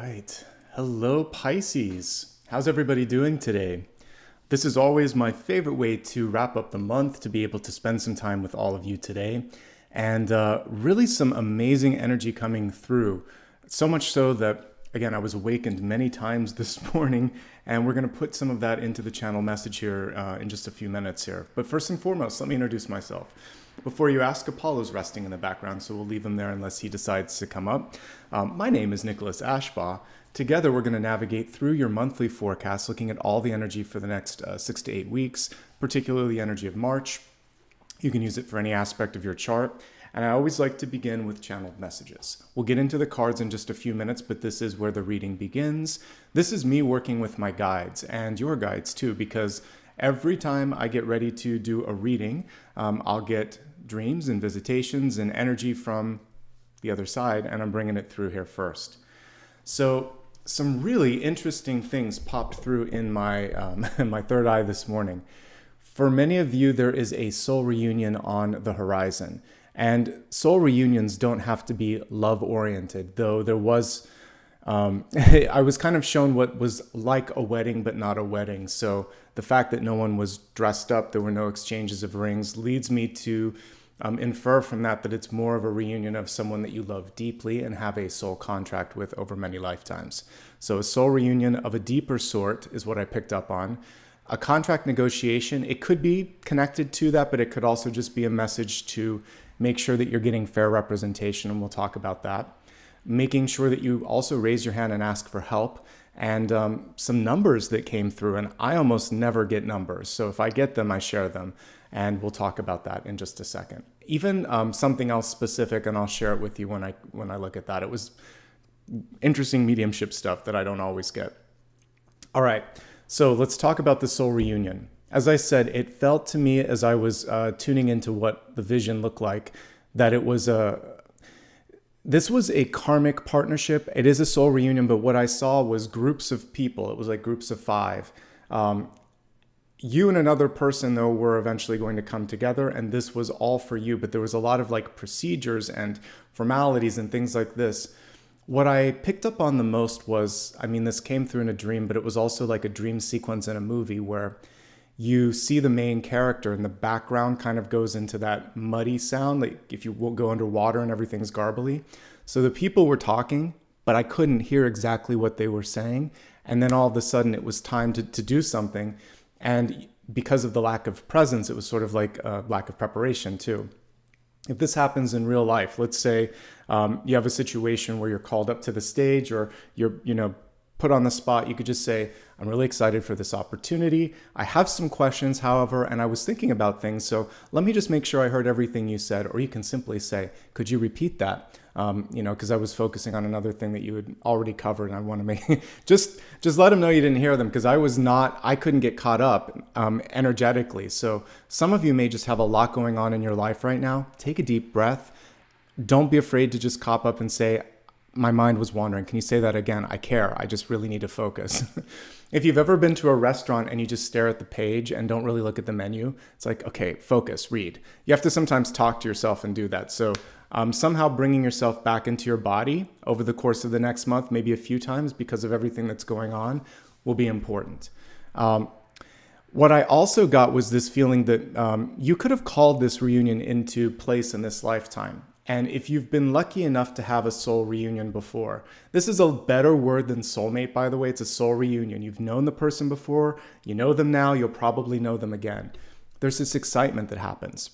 right. Hello, Pisces. How's everybody doing today? This is always my favorite way to wrap up the month, to be able to spend some time with all of you today. And really some amazing energy coming through. So much so that, again, I was awakened many times this morning, and we're going to put some of that into the channel message here in just a few minutes here. But first and foremost, let me introduce myself. Before you ask, Apollo's resting in the background, so we'll leave him there unless he decides to come up. My name is Nicholas Ashbaugh. Together, we're going to navigate through your monthly forecast, looking at all the energy for the next 6 to 8 weeks, particularly the energy of March. You can use it for any aspect of your chart. And I always like to begin with channeled messages. We'll get into the cards in just a few minutes, but this is where the reading begins. This is me working with my guides and your guides too, because every time I get ready to do a reading, I'll get dreams and visitations and energy from the other side, and I'm bringing it through here first. So some really interesting things popped through in my my third eye this morning. For many of you, there is a soul reunion on the horizon. And soul reunions don't have to be love-oriented, though there was, I was kind of shown what was like a wedding, but not a wedding. So the fact that no one was dressed up, there were no exchanges of rings, leads me to infer from that that it's more of a reunion of someone that you love deeply and have a soul contract with over many lifetimes. So a soul reunion of a deeper sort is what I picked up on. A contract negotiation, it could be connected to that, but it could also just be a message to make sure that you're getting fair representation, and we'll talk about that. Making sure that you also raise your hand and ask for help, and some numbers that came through, and I almost never get numbers. So if I get them, I share them, and we'll talk about that in just a second. Even something else specific, and I'll share it with you when I look at that. It was interesting mediumship stuff that I don't always get. All right, so let's talk about the soul reunion. As I said, it felt to me as I was tuning into what the vision looked like, that it was this was a karmic partnership. It is a soul reunion, but what I saw was groups of people. It was like groups of 5. You and another person, though, were eventually going to come together, and this was all for you. But there was a lot of like procedures and formalities and things like this. What I picked up on the most was, I mean, this came through in a dream, but it was also like a dream sequence in a movie where you see the main character and the background kind of goes into that muddy sound, like if you go underwater and everything's garbly. So the people were talking, but I couldn't hear exactly what they were saying. And then all of a sudden it was time to do something. And because of the lack of presence, it was sort of like a lack of preparation too. If this happens in real life, let's say you have a situation where you're called up to the stage, or you're, put on the spot, you could just say, I'm really excited for this opportunity. I have some questions, however, and I was thinking about things, so let me just make sure I heard everything you said. Or you can simply say, could you repeat that? Because I was focusing on another thing that you had already covered, and I want to make, just let them know you didn't hear them, because I couldn't get caught up energetically. So some of you may just have a lot going on in your life right now. Take a deep breath. Don't be afraid to just cop up and say, my mind was wandering. Can you say that again? I care. I just really need to focus. If you've ever been to a restaurant and you just stare at the page and don't really look at the menu, it's like, okay, focus, read. You have to sometimes talk to yourself and do that. So somehow bringing yourself back into your body over the course of the next month, maybe a few times because of everything that's going on, will be important. What I also got was this feeling that you could have called this reunion into place in this lifetime. And if you've been lucky enough to have a soul reunion before, this is a better word than soulmate, by the way. It's a soul reunion. You've known the person before, you know them now, you'll probably know them again. There's this excitement that happens.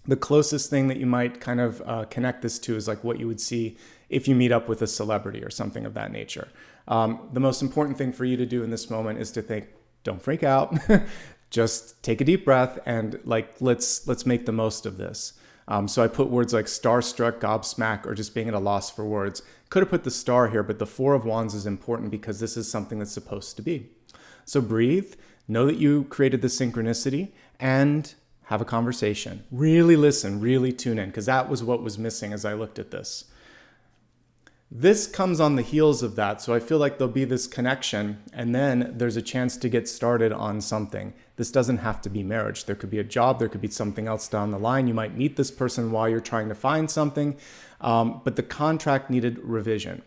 The closest thing that you might kind of connect this to is like what you would see if you meet up with a celebrity or something of that nature. The most important thing for you to do in this moment is to think, don't freak out, just take a deep breath and let's make the most of this. So I put words like starstruck, gobsmack, or just being at a loss for words. Could have put the star here, but the 4 of Wands is important because this is something that's supposed to be. So breathe, know that you created the synchronicity, and have a conversation. Really listen, really tune in, because that was what was missing as I looked at this. This comes on the heels of that, so I feel like there'll be this connection, and then there's a chance to get started on something. This doesn't have to be marriage. There could be a job, there could be something else down the line. You might meet this person while you're trying to find something, but the contract needed revision.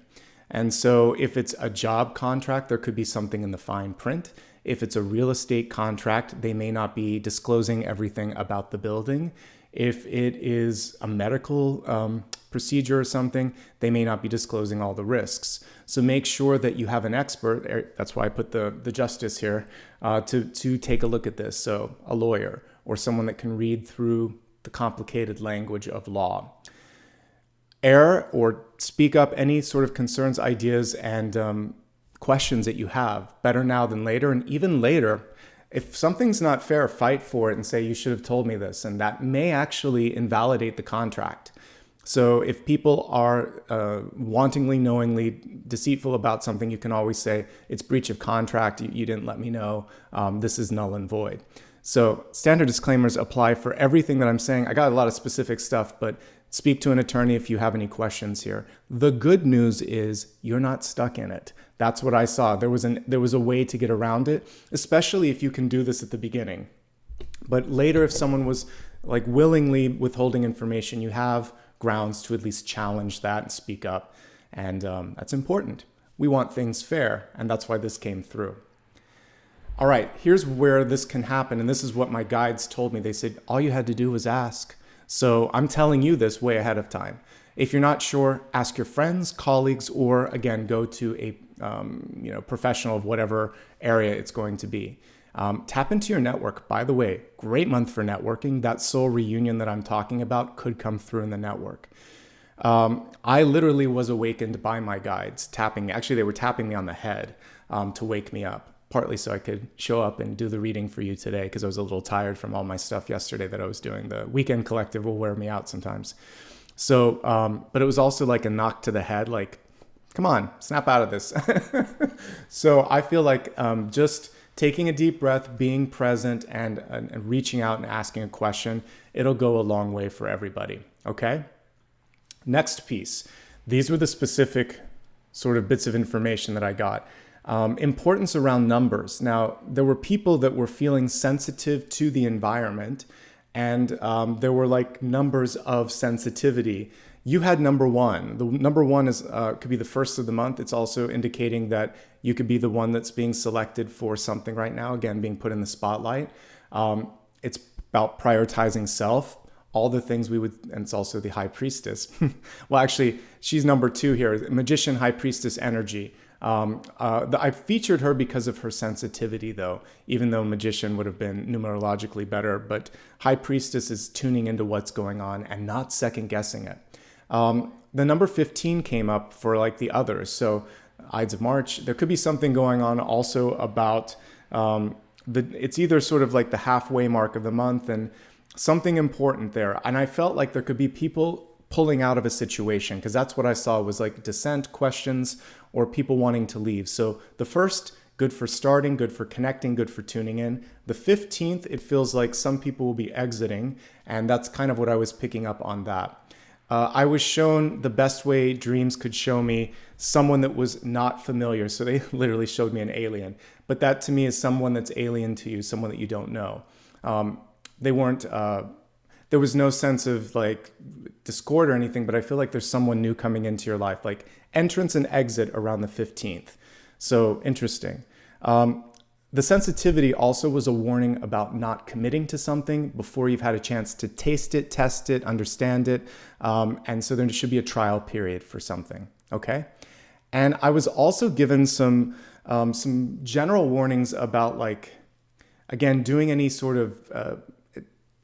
And so if it's a job contract, there could be something in the fine print. If it's a real estate contract, they may not be disclosing everything about the building. If it is a medical procedure or something, they may not be disclosing all the risks. So make sure that you have an expert. That's why I put the justice here to take a look at this. So a lawyer or someone that can read through the complicated language of law. Air or speak up any sort of concerns, ideas, and questions that you have. Better now than later. And even later, if something's not fair, fight for it and say, you should have told me this. And that may actually invalidate the contract. So if people are wantingly, knowingly deceitful about something, you can always say, it's breach of contract. You didn't let me know. This is null and void. So standard disclaimers apply for everything that I'm saying. I got a lot of specific stuff, but speak to an attorney if you have any questions here. The good news is you're not stuck in it. That's what I saw. There was a way to get around it, especially if you can do this at the beginning. But later, if someone was like willingly withholding information, you have grounds to at least challenge that and speak up. And that's important. We want things fair, and that's why this came through. All right, here's where this can happen. And this is what my guides told me. They said, all you had to do was ask. So I'm telling you this way ahead of time. If you're not sure, ask your friends, colleagues, or again, go to a professional of whatever area it's going to be. Tap into your network. By the way, great month for networking. That soul reunion that I'm talking about could come through in the network. I literally was awakened by my guides tapping me. Actually, they were tapping me on the head to wake me up. Partly so I could show up and do the reading for you today because I was a little tired from all my stuff yesterday that I was doing. The weekend collective will wear me out sometimes. So, but it was also like a knock to the head, like, come on, snap out of this. So I feel like just taking a deep breath, being present, and reaching out and asking a question, it'll go a long way for everybody, okay? Next piece. These were the specific sort of bits of information that I got. Importance around numbers. Now, there were people that were feeling sensitive to the environment, and there were like numbers of sensitivity. You had number one. The number one is could be the first of the month. It's also indicating that you could be the one that's being selected for something right now, again, being put in the spotlight. It's about prioritizing self, all the things we would, and it's also the high priestess. Well, actually, she's number two here, magician, high priestess energy. I featured her because of her sensitivity, though, even though magician would have been numerologically better. But high priestess is tuning into what's going on and not second guessing it. The number 15 came up for like the others. So Ides of March, there could be something going on also about it's either sort of like the halfway mark of the month and something important there. And I felt like there could be people pulling out of a situation, because that's what I saw was like dissent, questions, or people wanting to leave. So the first, good for starting, good for connecting, good for tuning in. The 15th, it feels like some people will be exiting, and that's kind of what I was picking up on that. I was shown the best way dreams could show me someone that was not familiar. So they literally showed me an alien, but that to me is someone that's alien to you, someone that you don't know. They weren't, there was no sense of like discord or anything, but I feel like there's someone new coming into your life, like entrance and exit around the 15th. So interesting. The sensitivity also was a warning about not committing to something before you've had a chance to taste it, test it, understand it. And so there should be a trial period for something, okay? And I was also given some general warnings about like, again, doing any sort of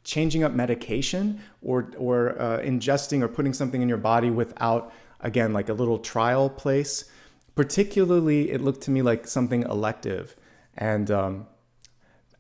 changing up medication or ingesting or putting something in your body without, again, like a little trial place. Particularly, it looked to me like something elective. And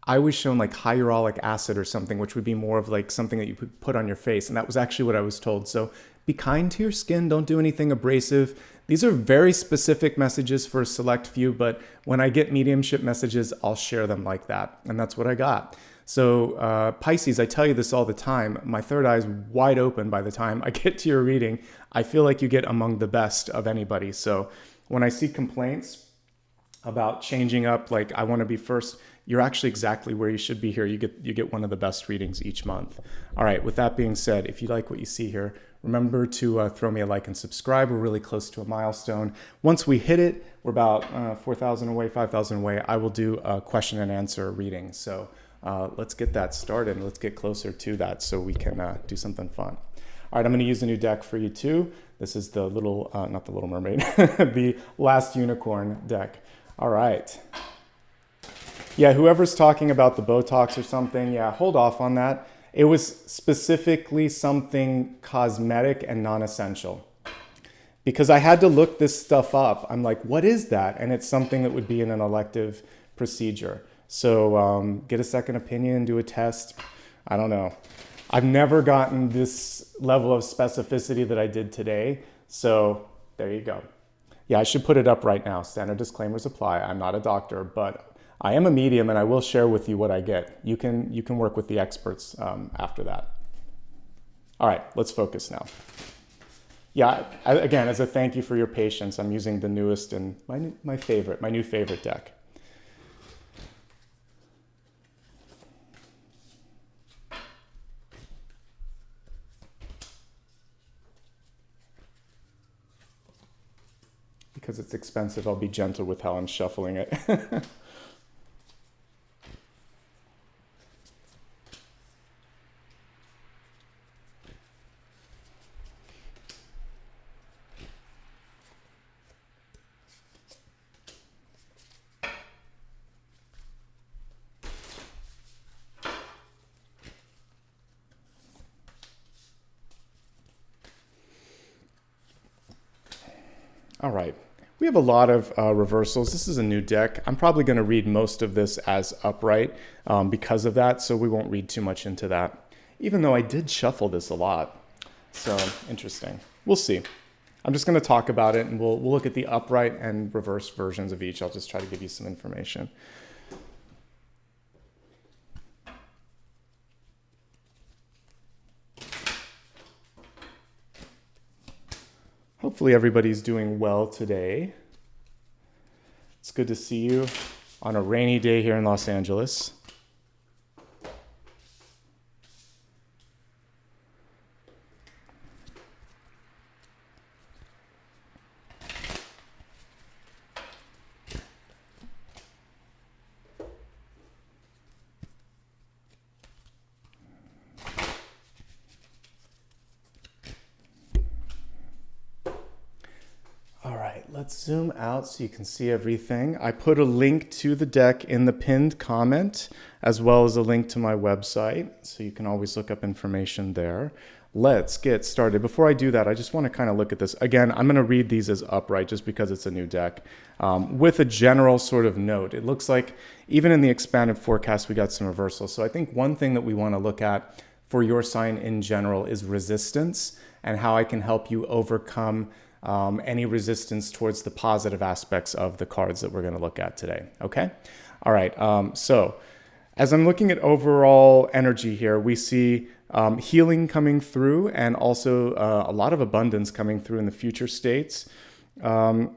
I was shown like hyaluronic acid or something, which would be more of like something that you could put on your face. And that was actually what I was told. So be kind to your skin. Don't do anything abrasive. These are very specific messages for a select few, but when I get mediumship messages, I'll share them like that. And that's what I got. So Pisces, I tell you this all the time, my third eye is wide open by the time I get to your reading. I feel like you get among the best of anybody. So when I see complaints about changing up, like I want to be first, you're actually exactly where you should be here. You get one of the best readings each month. All right, with that being said, if you like what you see here, remember to throw me a like and subscribe. We're really close to a milestone. Once we hit it, we're about 4,000 away, 5,000 away. I will do a question and answer reading. So let's get that started. Let's get closer to that so we can do something fun. All right, I'm going to use a new deck for you too. This is the little, not the Little Mermaid, the Last Unicorn deck. All right. Yeah, whoever's talking about the Botox or something, yeah, hold off on that. It was specifically something cosmetic and non-essential. Because I had to look this stuff up. I'm like, what is that? And it's something that would be in an elective procedure. So get a second opinion, do a test. I don't know. I've never gotten this level of specificity that I did today. So there you go. Yeah, I should put it up right now. Standard disclaimers apply. I'm not a doctor, but I am a medium and I will share with you what I get. You can work with the experts after that. All right, let's focus now. Yeah, again, as a thank you for your patience, I'm using the newest and my new favorite deck. Because it's expensive, I'll be gentle with how I'm shuffling it. All right. We have a lot of reversals. This is a new deck. I'm probably going to read most of this as upright because of that, so we won't read too much into that, even though I did shuffle this a lot. So interesting. We'll see. I'm just going to talk about it, and we'll look at the upright and reverse versions of each. I'll just try to give you some information. Hopefully everybody's doing well today. It's good to see you on a rainy day here in Los Angeles. Let's zoom out so you can see everything. I put a link to the deck in the pinned comment, as well as a link to my website, so you can always look up information there. Let's get started. Before I do that, I just want to kind of look at this. Again, I'm going to read these as upright just because it's a new deck, with a general sort of note. It looks like even in the expanded forecast, we got some reversals. So I think one thing that we want to look at for your sign in general is resistance and how I can help you overcome any resistance towards the positive aspects of the cards that we're going to look at today. Okay? All right. So as I'm looking at overall energy here, we see healing coming through and also a lot of abundance coming through in the future states. A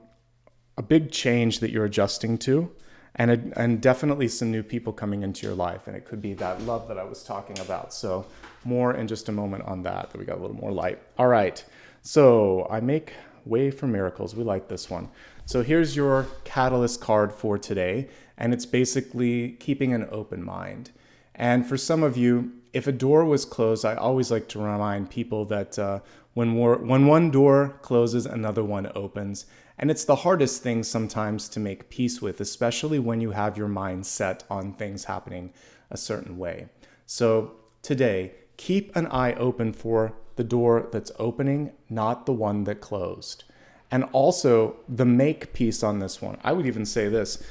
big change that you're adjusting to, and definitely some new people coming into your life. And it could be that love that I was talking about. So more in just a moment on that we got a little more light. All right. So I make way for miracles. We like this one. So here's your catalyst card for today, and it's basically keeping an open mind. And for some of you, if a door was closed, I always like to remind people that when one door closes, another one opens. And it's the hardest thing sometimes to make peace with, especially when you have your mind set on things happening a certain way. So today, keep an eye open for the door that's opening, not the one that closed. And also the make piece on this one. I would even say this,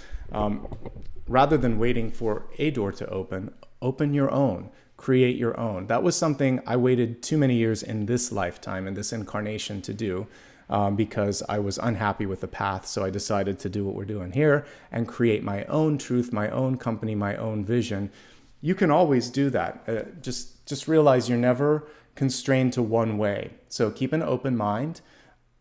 rather than waiting for a door to open your own, create your own. That was something I waited too many years in this lifetime, in this incarnation to do, because I was unhappy with the path. So I decided to do what we're doing here and create my own truth, my own company, my own vision. You can always do that. Just realize you're never constrained to one way. So keep an open mind,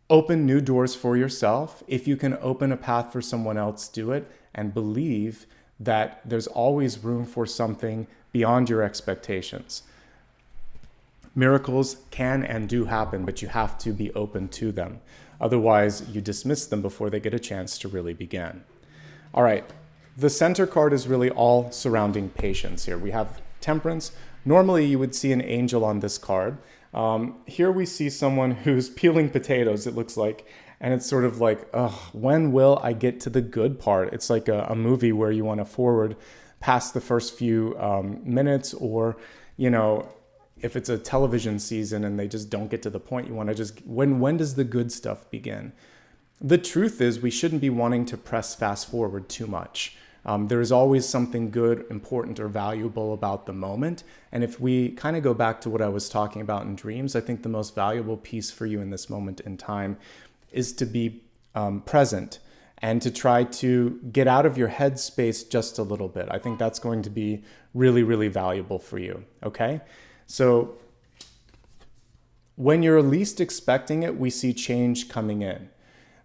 open new doors for yourself. If you can open a path for someone else, do it, and believe that there's always room for something beyond your expectations. Miracles can and do happen, but you have to be open to them. Otherwise, you dismiss them before they get a chance to really begin. All right, the center card is really all surrounding patience here. We have Temperance. Normally, you would see an angel on this card. Here we see someone who's peeling potatoes, it looks like, and it's sort of like, when will I get to the good part? It's like a movie where you want to forward past the first few minutes, or, you know, if it's a television season and they just don't get to the point, you want to just, when does the good stuff begin? The truth is we shouldn't be wanting to press fast forward too much. There is always something good, important, or valuable about the moment. And if we kind of go back to what I was talking about in dreams, I think the most valuable piece for you in this moment in time is to be present and to try to get out of your head space just a little bit. I think that's going to be really, really valuable for you, okay? So when you're least expecting it, we see change coming in.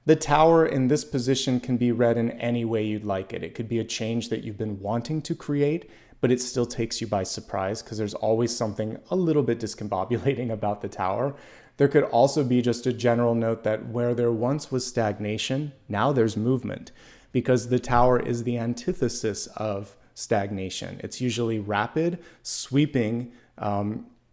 The Tower in this position can be read in any way you'd like it. It could be a change that you've been wanting to create, but it still takes you by surprise because there's always something a little bit discombobulating about the Tower. There could also be just a general note that where there once was stagnation, now there's movement, because the Tower is the antithesis of stagnation. It's usually rapid, sweeping,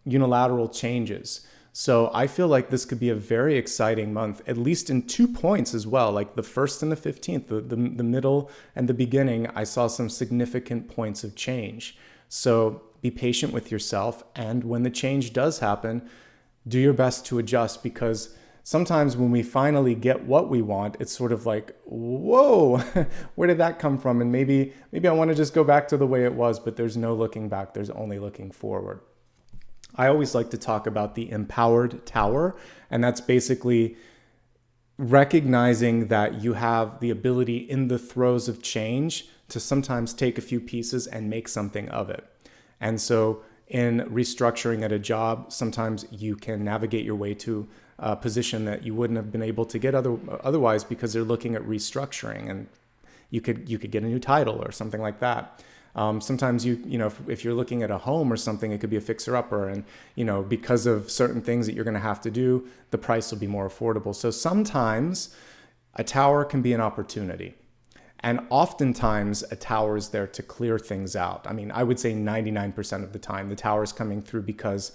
unilateral changes. So I feel like this could be a very exciting month, at least in 2 points as well, like the 1st and the 15th, the middle and the beginning. I saw some significant points of change. So be patient with yourself. And when the change does happen, do your best to adjust, because sometimes when we finally get what we want, it's sort of like, whoa, where did that come from? And maybe I want to just go back to the way it was, but there's no looking back. There's only looking forward. I always like to talk about the empowered tower, and that's basically recognizing that you have the ability in the throes of change to sometimes take a few pieces and make something of it. And so in restructuring at a job, sometimes you can navigate your way to a position that you wouldn't have been able to get otherwise, because they're looking at restructuring, and you could get a new title or something like that. Sometimes if you're looking at a home or something, it could be a fixer-upper, and because of certain things that you're going to have to do, the price will be more affordable. So sometimes a tower can be an opportunity, and oftentimes a tower is there to clear things out. I mean, I would say 99% of the time the tower is coming through because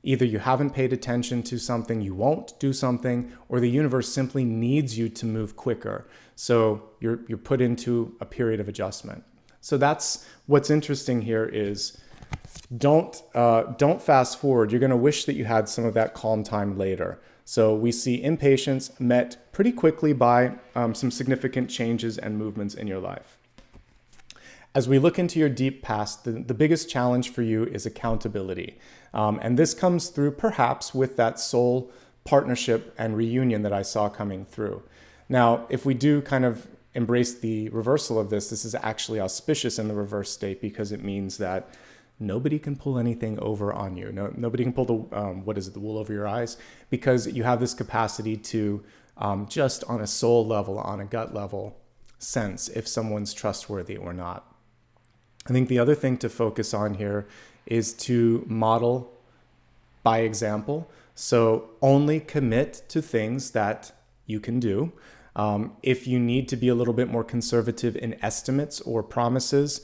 either you haven't paid attention to something, you won't do something, or the universe simply needs you to move quicker. So you're put into a period of adjustment. So that's what's interesting here is don't fast forward. You're going to wish that you had some of that calm time later. So we see impatience met pretty quickly by some significant changes and movements in your life. As we look into your deep past, the biggest challenge for you is accountability. And this comes through perhaps with that soul partnership and reunion that I saw coming through. Now, if we do kind of embrace the reversal of this is actually auspicious in the reverse state, because it means that nobody can pull anything over on you. Nobody can pull the wool over your eyes, because you have this capacity to just on a soul level, on a gut level, sense if someone's trustworthy or not. I think the other thing to focus on here is to model by example. So only commit to things that you can do. If you need to be a little bit more conservative in estimates or promises,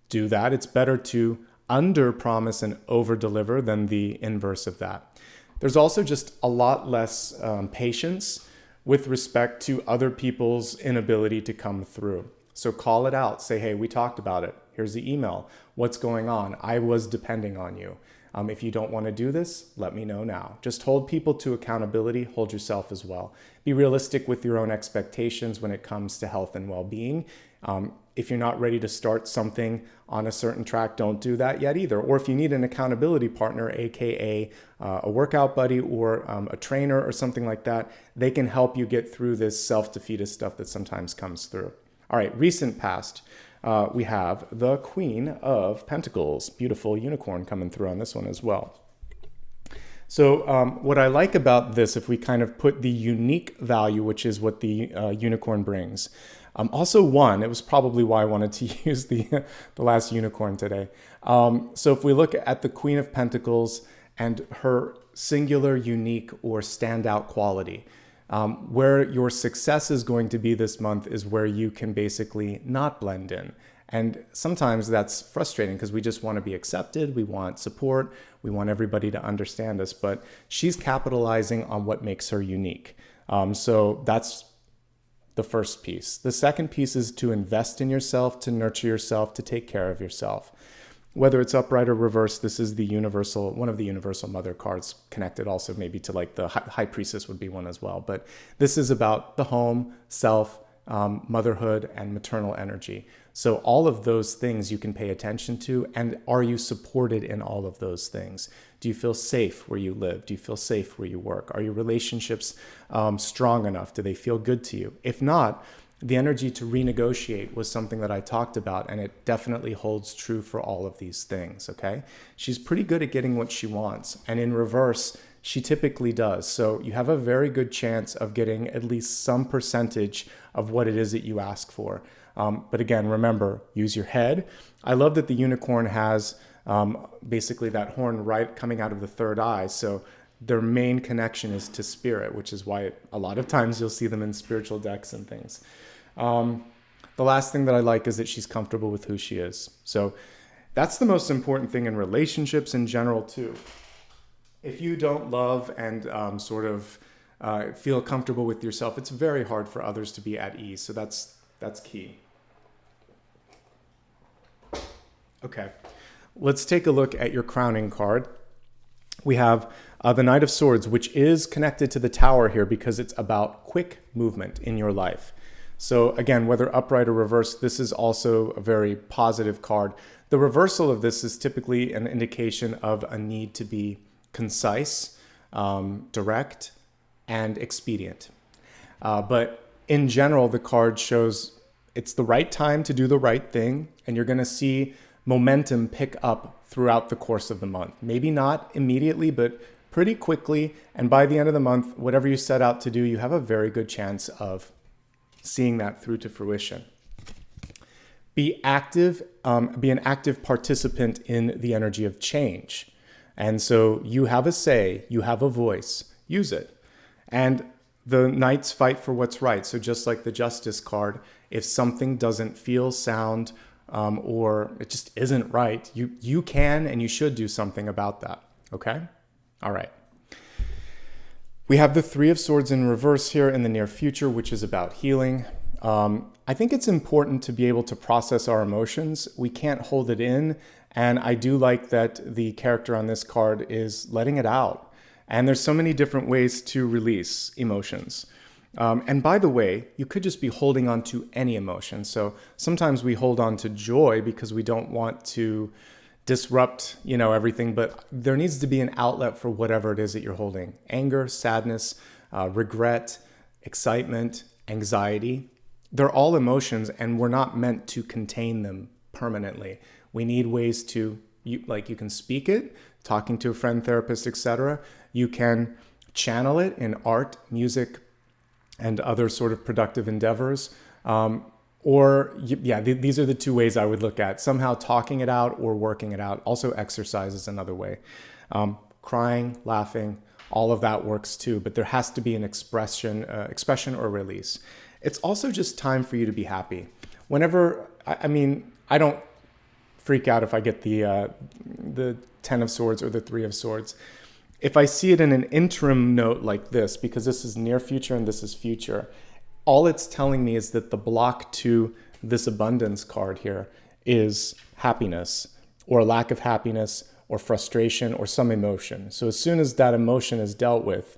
do that. It's better to under-promise and over-deliver than the inverse of that. There's also just a lot less patience with respect to other people's inability to come through. So call it out. Say, hey, we talked about it. Here's the email. What's going on? I was depending on you. If you don't want to do this, let me know now. Just hold people to accountability. Hold yourself as well. Be realistic with your own expectations when it comes to health and well-being. If you're not ready to start something on a certain track, don't do that yet either. Or if you need an accountability partner, aka a workout buddy or a trainer or something like that, they can help you get through this self-defeatist stuff that sometimes comes through. All right, recent past. We have the Queen of Pentacles, beautiful unicorn coming through on this one as well. So what I like about this, if we kind of put the unique value, which is what the unicorn brings, Also one, it was probably why I wanted to use the last unicorn today. So if we look at the Queen of Pentacles and her singular, unique, or standout quality, where your success is going to be this month is where you can basically not blend in. And sometimes that's frustrating because we just want to be accepted, we want support, we want everybody to understand us, but she's capitalizing on what makes her unique. So that's the first piece. The second piece is to invest in yourself, to nurture yourself, to take care of yourself. Whether it's upright or reverse, this is the universal, one of the universal mother cards, connected also maybe to like the high priestess would be one as well. But this is about the home, self, motherhood, and maternal energy. So all of those things you can pay attention to. And are you supported in all of those things? Do you feel safe where you live? Do you feel safe where you work? Are your relationships strong enough? Do they feel good to you? If not, the energy to renegotiate was something that I talked about, and it definitely holds true for all of these things, okay? She's pretty good at getting what she wants, and in reverse, she typically does. So you have a very good chance of getting at least some percentage of what it is that you ask for. But again, remember, use your head. I love that the unicorn has basically that horn right coming out of the third eye. So their main connection is to spirit, which is why a lot of times you'll see them in spiritual decks and things. The last thing that I like is that she's comfortable with who she is. So that's the most important thing in relationships in general too. If you don't love and feel comfortable with yourself, it's very hard for others to be at ease. So that's key. Okay, let's take a look at your crowning card. We have the Knight of Swords, which is connected to the Tower here because it's about quick movement in your life. So again, whether upright or reverse, this is also a very positive card. The reversal of this is typically an indication of a need to be concise, direct, and expedient. But in general, the card shows it's the right time to do the right thing, and you're going to see momentum pick up throughout the course of the month. Maybe not immediately, but pretty quickly. And by the end of the month, whatever you set out to do, you have a very good chance of seeing that through to fruition. Be active, be an active participant in the energy of change. And so you have a say, you have a voice, use it. And the knights fight for what's right. So just like the Justice card, if something doesn't feel sound or it just isn't right, you can and you should do something about that. Okay? All right. We have the Three of Swords in reverse here in the near future, which is about healing. I think it's important to be able to process our emotions. We can't hold it in. And I do like that the character on this card is letting it out. And there's so many different ways to release emotions. And by the way, you could just be holding on to any emotion. So sometimes we hold on to joy because we don't want to disrupt, everything, but there needs to be an outlet for whatever it is that you're holding. Anger, sadness, regret, excitement, anxiety. They're all emotions and we're not meant to contain them permanently. We need ways to, you can speak it, talking to a friend, therapist, etc. You can channel it in art, music, and other sort of productive endeavors. These are the two ways I would look at. Somehow talking it out or working it out. Also exercise is another way. Crying, laughing, all of that works too, but there has to be an expression or release. It's also just time for you to be happy. Whenever, I don't freak out if I get the Ten of Swords or the Three of Swords. If I see it in an interim note like this, because this is near future and this is future, all it's telling me is that the block to this abundance card here is happiness or lack of happiness or frustration or some emotion. So as soon as that emotion is dealt with,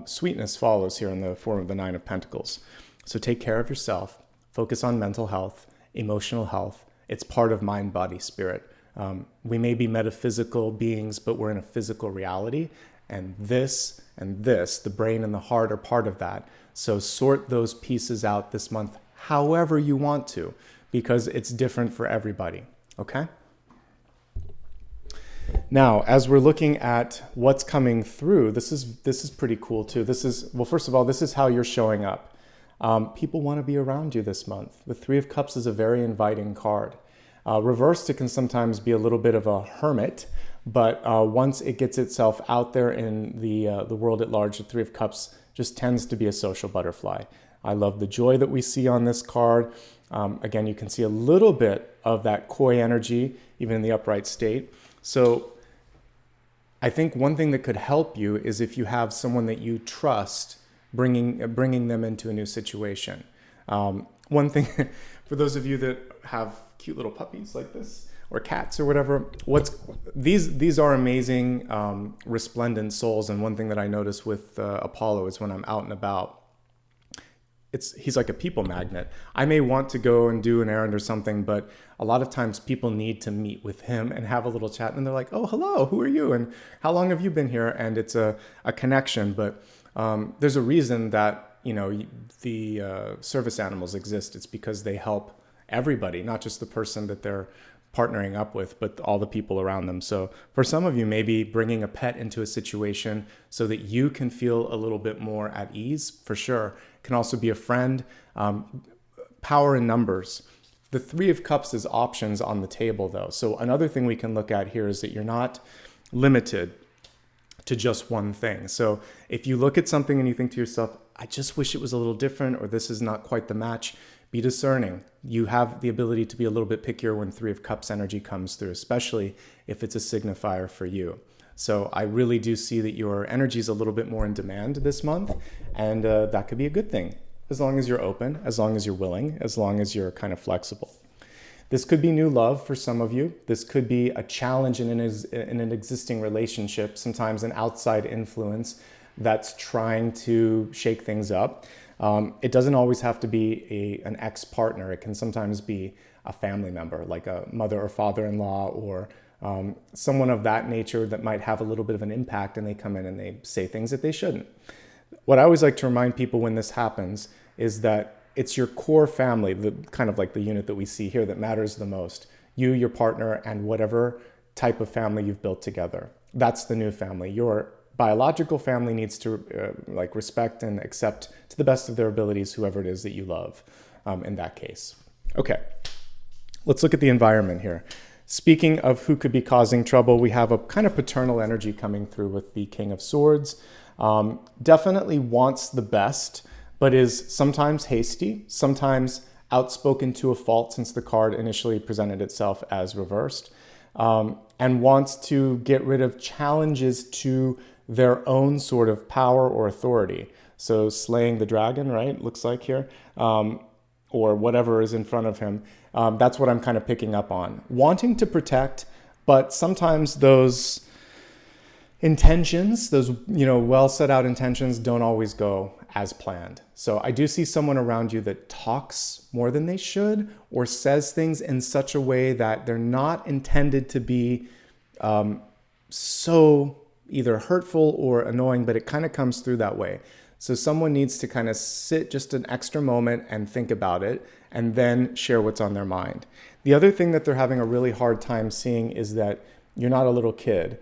sweetness follows here in the form of the Nine of Pentacles. So take care of yourself, focus on mental health, emotional health. It's part of mind, body, spirit. We may be metaphysical beings, but we're in a physical reality. And this, the brain and the heart are part of that. So sort those pieces out this month however you want to, because it's different for everybody, okay? Now, as we're looking at what's coming through, this is pretty cool too. First of all, this is how you're showing up. People want to be around you this month. The Three of Cups is a very inviting card. Reversed, it can sometimes be a little bit of a hermit, but once it gets itself out there in the world at large, the Three of Cups just tends to be a social butterfly. I love the joy that we see on this card. Again, you can see a little bit of that coy energy, even in the upright state. So I think one thing that could help you is if you have someone that you trust, bringing them into a new situation. One thing, for those of you that have cute little puppies like this, or cats or whatever, these are amazing resplendent souls. And one thing that I notice with Apollo is when I'm out and about, he's like a people magnet. I may want to go and do an errand or something, but a lot of times people need to meet with him and have a little chat, and they're like, oh, hello, who are you? And how long have you been here? And it's a connection. But there's a reason that, the service animals exist. It's because they help everybody, not just the person that they're partnering up with, but all the people around them. So for some of you, maybe bringing a pet into a situation so that you can feel a little bit more at ease, for sure. Can also be a friend. Power in numbers. The Three of Cups is options on the table, though. So another thing we can look at here is that you're not limited to just one thing. So if you look at something and you think to yourself, I just wish it was a little different, or this is not quite the match, be discerning. You have the ability to be a little bit pickier when Three of Cups energy comes through, especially if it's a signifier for you. So I really do see that your energy is a little bit more in demand this month, and that could be a good thing, as long as you're open, as long as you're willing, as long as you're kind of flexible. This could be new love for some of you. This could be a challenge in an existing relationship, sometimes an outside influence that's trying to shake things up. It doesn't always have to be an ex-partner. It can sometimes be a family member, like a mother or father-in-law, or someone of that nature that might have a little bit of an impact, and they come in and they say things that they shouldn't. What I always like to remind people when this happens is that it's your core family, the kind of like the unit that we see here, that matters the most. You, your partner, and whatever type of family you've built together. That's the new family. Your biological family needs to respect and accept to the best of their abilities whoever it is that you love in that case. Okay, let's look at the environment here. Speaking of who could be causing trouble, we have a kind of paternal energy coming through with the King of Swords. Definitely wants the best, but is sometimes hasty, sometimes outspoken to a fault, since the card initially presented itself as reversed, and wants to get rid of challenges to their own sort of power or authority. So slaying the dragon, right, looks like here, or whatever is in front of him. That's what I'm kind of picking up on. Wanting to protect, but sometimes those intentions, those well set out intentions, don't always go as planned. So I do see someone around you that talks more than they should, or says things in such a way that they're not intended to be so either hurtful or annoying, but it kind of comes through that way. So someone needs to kind of sit just an extra moment and think about it, and then share what's on their mind. The other thing that they're having a really hard time seeing is that you're not a little kid.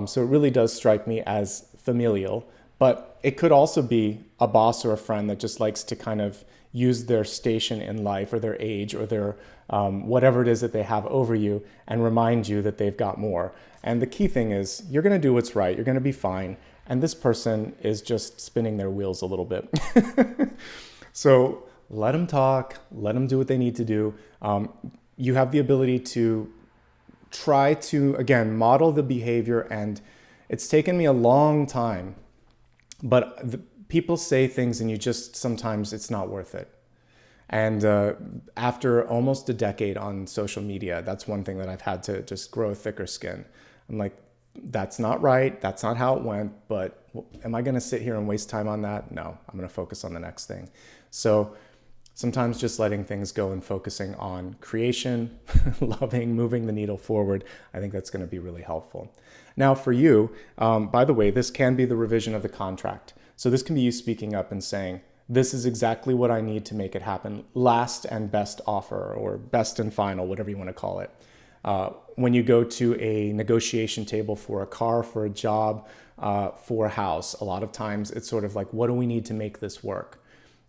So it really does strike me as familial, but it could also be a boss or a friend that just likes to kind of use their station in life, or their age, or their whatever it is that they have over you, and remind you that they've got more. And the key thing is, you're going to do what's right. You're going to be fine. And this person is just spinning their wheels a little bit. So let them talk. Let them do what they need to do. You have the ability to try to, again, model the behavior. And it's taken me a long time, but people say things and you just, sometimes it's not worth it. And after almost a decade on social media, that's one thing that I've had to just grow a thicker skin. I'm like, that's not right. That's not how it went. But am I going to sit here and waste time on that? No, I'm going to focus on the next thing. So sometimes just letting things go and focusing on creation, loving, moving the needle forward, I think that's going to be really helpful. Now for you, by the way, this can be the revision of the contract. So this can be you speaking up and saying, this is exactly what I need to make it happen. Last and best offer, or best and final, whatever you want to call it. When you go to a negotiation table for a car, for a job, for a house, a lot of times it's sort of like, what do we need to make this work?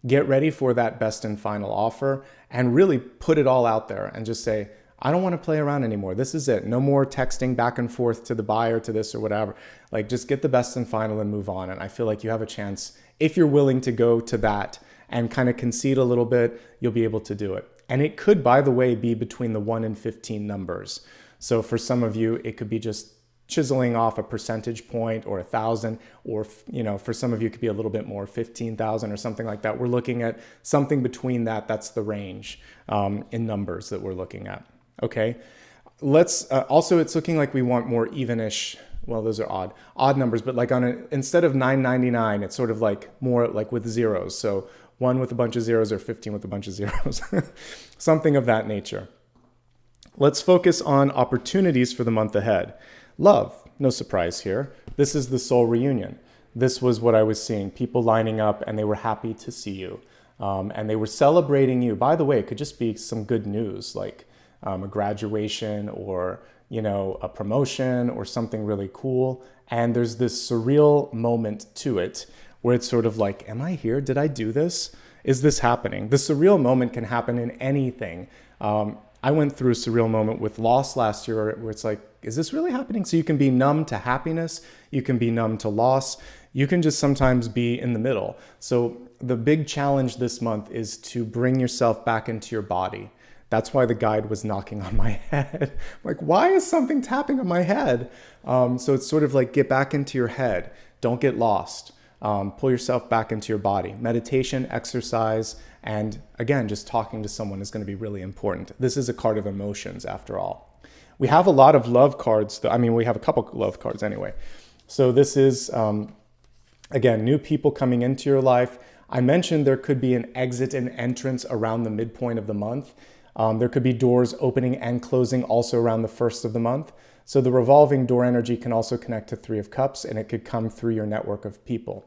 Get ready for that best and final offer and really put it all out there and just say, I don't want to play around anymore. This is it. No more texting back and forth to the buyer, to this or whatever. Like, just get the best and final and move on. And I feel like you have a chance, if you're willing to go to that and kind of concede a little bit, you'll be able to do it. And it could, by the way, be between the 1 and 15 numbers. So for some of you, it could be just chiseling off a percentage point or 1,000, or, you know, for some of you, it could be a little bit more, 15,000 or something like that. We're looking at something between that. That's the range in numbers that we're looking at. Okay. Let's also, it's looking like we want more evenish. Well, those are odd numbers, but like instead of 999, it's sort of like more like with zeros. So 1 with a bunch of zeros or 15 with a bunch of zeros, something of that nature. Let's focus on opportunities for the month ahead. Love, no surprise here. This is the soul reunion. This was what I was seeing, people lining up and they were happy to see you. And they were celebrating you. By the way, it could just be some good news, like a graduation or, you know, a promotion or something really cool. And there's this surreal moment to it where it's sort of like, am I here? Did I do this? Is this happening? The surreal moment can happen in anything. I went through a surreal moment with loss last year where it's like, is this really happening? So you can be numb to happiness. You can be numb to loss. You can just sometimes be in the middle. So the big challenge this month is to bring yourself back into your body. That's why the guide was knocking on my head. Like, why is something tapping on my head? So it's sort of like, get back into your head. Don't get lost. Pull yourself back into your body. Meditation, exercise, and again, just talking to someone is going to be really important. This is a card of emotions after all. We have a lot of love cards. I mean, we have a couple love cards anyway. So this is, again, new people coming into your life. I mentioned there could be an exit and entrance around the midpoint of the month. There could be doors opening and closing also around the first of the month. So the revolving door energy can also connect to 3 of Cups, and it could come through your network of people.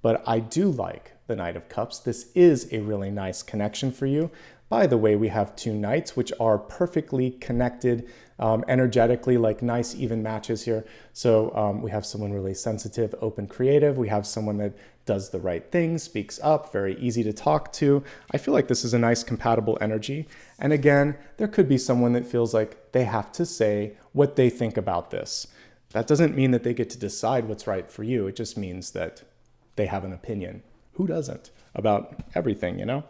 But I do like the Knight of Cups. This is a really nice connection for you. By the way, we have 2 Knights, which are perfectly connected energetically, like nice even matches here. So we have someone really sensitive, open, creative. We have someone that does the right thing, speaks up, very easy to talk to. I feel like this is a nice compatible energy. And again, there could be someone that feels like they have to say what they think about this. That doesn't mean that they get to decide what's right for you. It just means that they have an opinion. Who doesn't? About everything, you know?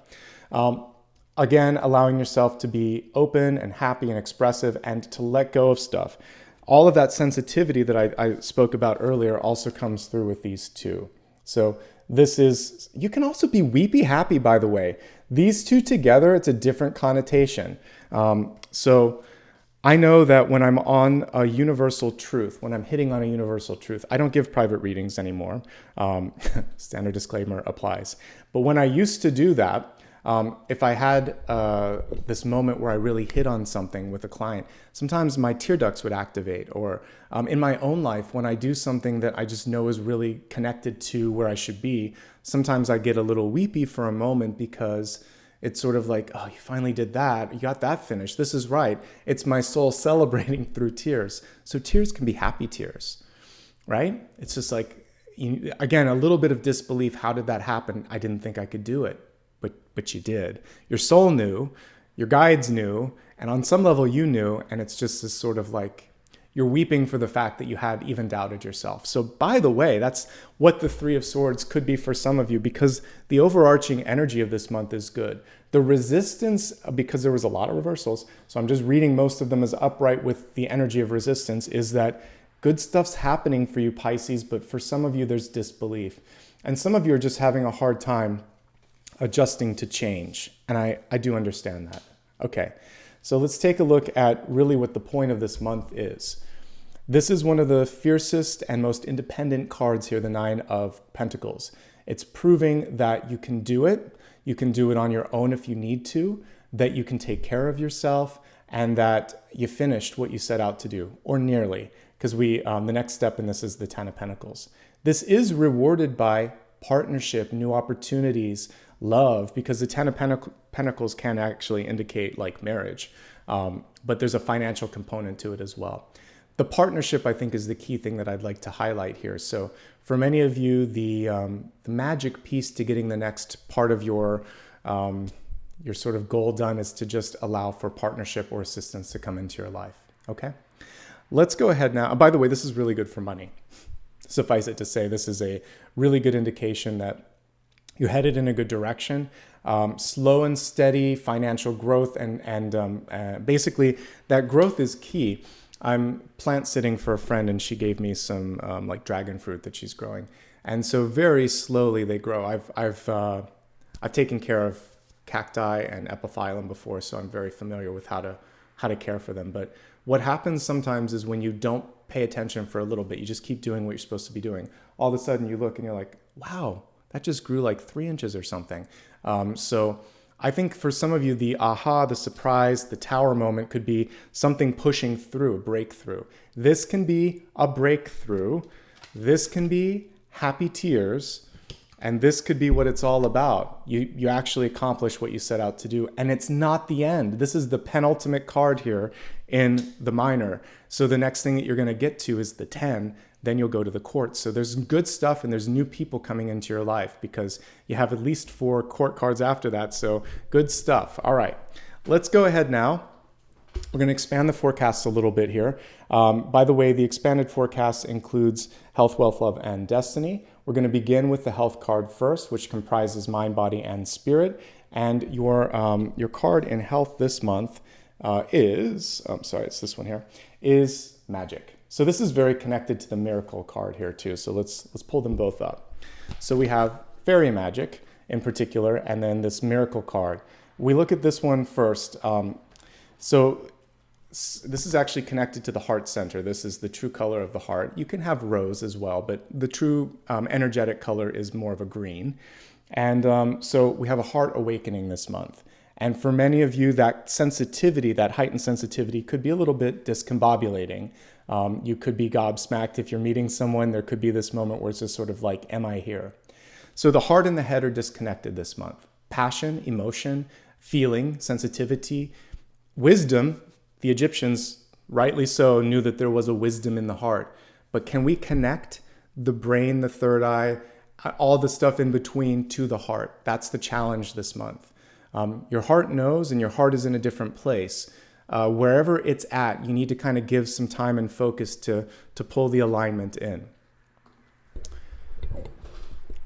Again, allowing yourself to be open and happy and expressive and to let go of stuff. All of that sensitivity that I spoke about earlier also comes through with these 2. So this is, you can also be weepy happy, by the way. These 2 together, it's a different connotation. So I know that when I'm on a universal truth, when I'm hitting on a universal truth, I don't give private readings anymore. Standard disclaimer applies. But when I used to do that, if I had this moment where I really hit on something with a client, sometimes my tear ducts would activate. Or in my own life, when I do something that I just know is really connected to where I should be, sometimes I get a little weepy for a moment because it's sort of like, oh, you finally did that. You got that finished. This is right. It's my soul celebrating through tears. So tears can be happy tears, right? It's just like, again, a little bit of disbelief. How did that happen? I didn't think I could do it. But you did. Your soul knew, your guides knew, and on some level you knew, and it's just this sort of like, you're weeping for the fact that you had even doubted yourself. So by the way, that's what the 3 of Swords could be for some of you, because the overarching energy of this month is good. The resistance, because there was a lot of reversals, so I'm just reading most of them as upright with the energy of resistance, is that good stuff's happening for you, Pisces, but for some of you, there's disbelief. And some of you are just having a hard time adjusting to change. And I do understand that. Okay, so let's take a look at really what the point of this month is. This is one of the fiercest and most independent cards here, the 9 of Pentacles. It's proving that you can do it. You can do it on your own if you need to, that you can take care of yourself, and that you finished what you set out to do, or nearly, because the next step in this is the 10 of Pentacles. This is rewarded by partnership, new opportunities, love, because the 10 of Pentacles can actually indicate like marriage, but there's a financial component to it as well. The partnership, I think, is the key thing that I'd like to highlight here. So for many of you, the magic piece to getting the next part of your sort of goal done is to just allow for partnership or assistance to come into your life. Okay? Let's go ahead now. By the way, this is really good for money. Suffice it to say, this is a really good indication that you're headed in a good direction. Slow and steady financial growth, and basically that growth is key. I'm plant sitting for a friend, and she gave me some like dragon fruit that she's growing, and so very slowly they grow. I've taken care of cacti and epiphyllum before, so I'm very familiar with how to care for them. But what happens sometimes is when you don't pay attention for a little bit, you just keep doing what you're supposed to be doing. All of a sudden you look and you're like, wow, that just grew like 3 inches or something. So I think for some of you, the aha, the surprise, the tower moment could be something pushing through, a breakthrough. This can be a breakthrough. This can be happy tears. And this could be what it's all about. You actually accomplish what you set out to do. And it's not the end. This is the penultimate card here in the minor. So the next thing that you're going to get to is the 10. Then you'll go to the court. So there's good stuff, and there's new people coming into your life because you have at least 4 court cards after that. So good stuff. All right, let's go ahead now. We're going to expand the forecast a little bit here. By the way, the expanded forecast includes health, wealth, love, and destiny. We're going to begin with the health card first, which comprises mind, body, and spirit. And your card in health this month it's this one here, is magic. So this is very connected to the miracle card here too. So let's pull them both up. So we have fairy magic in particular, and then this miracle card. We look at this one first. So this is actually connected to the heart center. This is the true color of the heart. You can have rose as well, but the true energetic color is more of a green. And so we have a heart awakening this month. And for many of you, that sensitivity, that heightened sensitivity could be a little bit discombobulating. You could be gobsmacked if you're meeting someone. There could be this moment where it's just sort of like, am I here? So the heart and the head are disconnected this month. Passion, emotion, feeling, sensitivity, wisdom. The Egyptians, rightly so, knew that there was a wisdom in the heart. But can we connect the brain, the third eye, all the stuff in between to the heart? That's the challenge this month. Your heart knows, and your heart is in a different place. Wherever it's at, you need to kind of give some time and focus to pull the alignment in.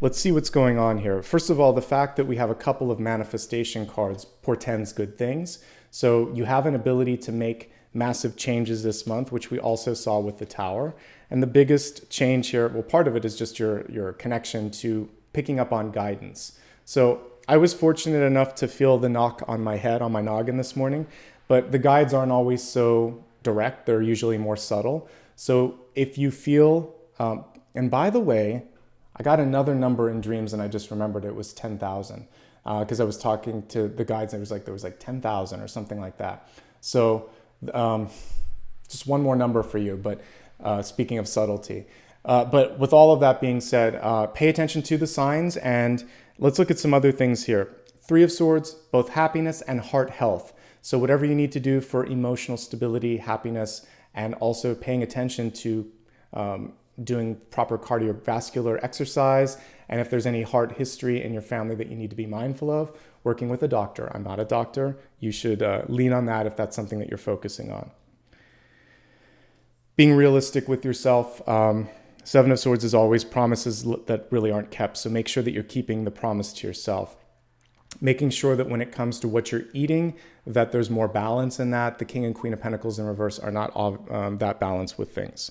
Let's see what's going on here. First of all, the fact that we have a couple of manifestation cards portends good things. So you have an ability to make massive changes this month, which we also saw with the Tower. And the biggest change here, well, part of it is just your connection to picking up on guidance. So I was fortunate enough to feel the knock on my head, on my noggin this morning, but the guides aren't always so direct. They're usually more subtle. So if you feel, and by the way, I got another number in dreams and I just remembered it was 10,000 because I was talking to the guides and there was like 10,000 or something like that. So just one more number for you, but speaking of subtlety. But with all of that being said, pay attention to the signs, and let's look at some other things here. 3 of Swords, both happiness and heart health. So whatever you need to do for emotional stability, happiness, and also paying attention to doing proper cardiovascular exercise, and if there's any heart history in your family that you need to be mindful of, working with a doctor. I'm not a doctor. You should lean on that if that's something that you're focusing on. Being realistic with yourself. 7 of Swords is always promises that really aren't kept, so make sure that you're keeping the promise to yourself. Making sure that when it comes to what you're eating, that there's more balance in that. The King and Queen of Pentacles in reverse are not all that balanced with things.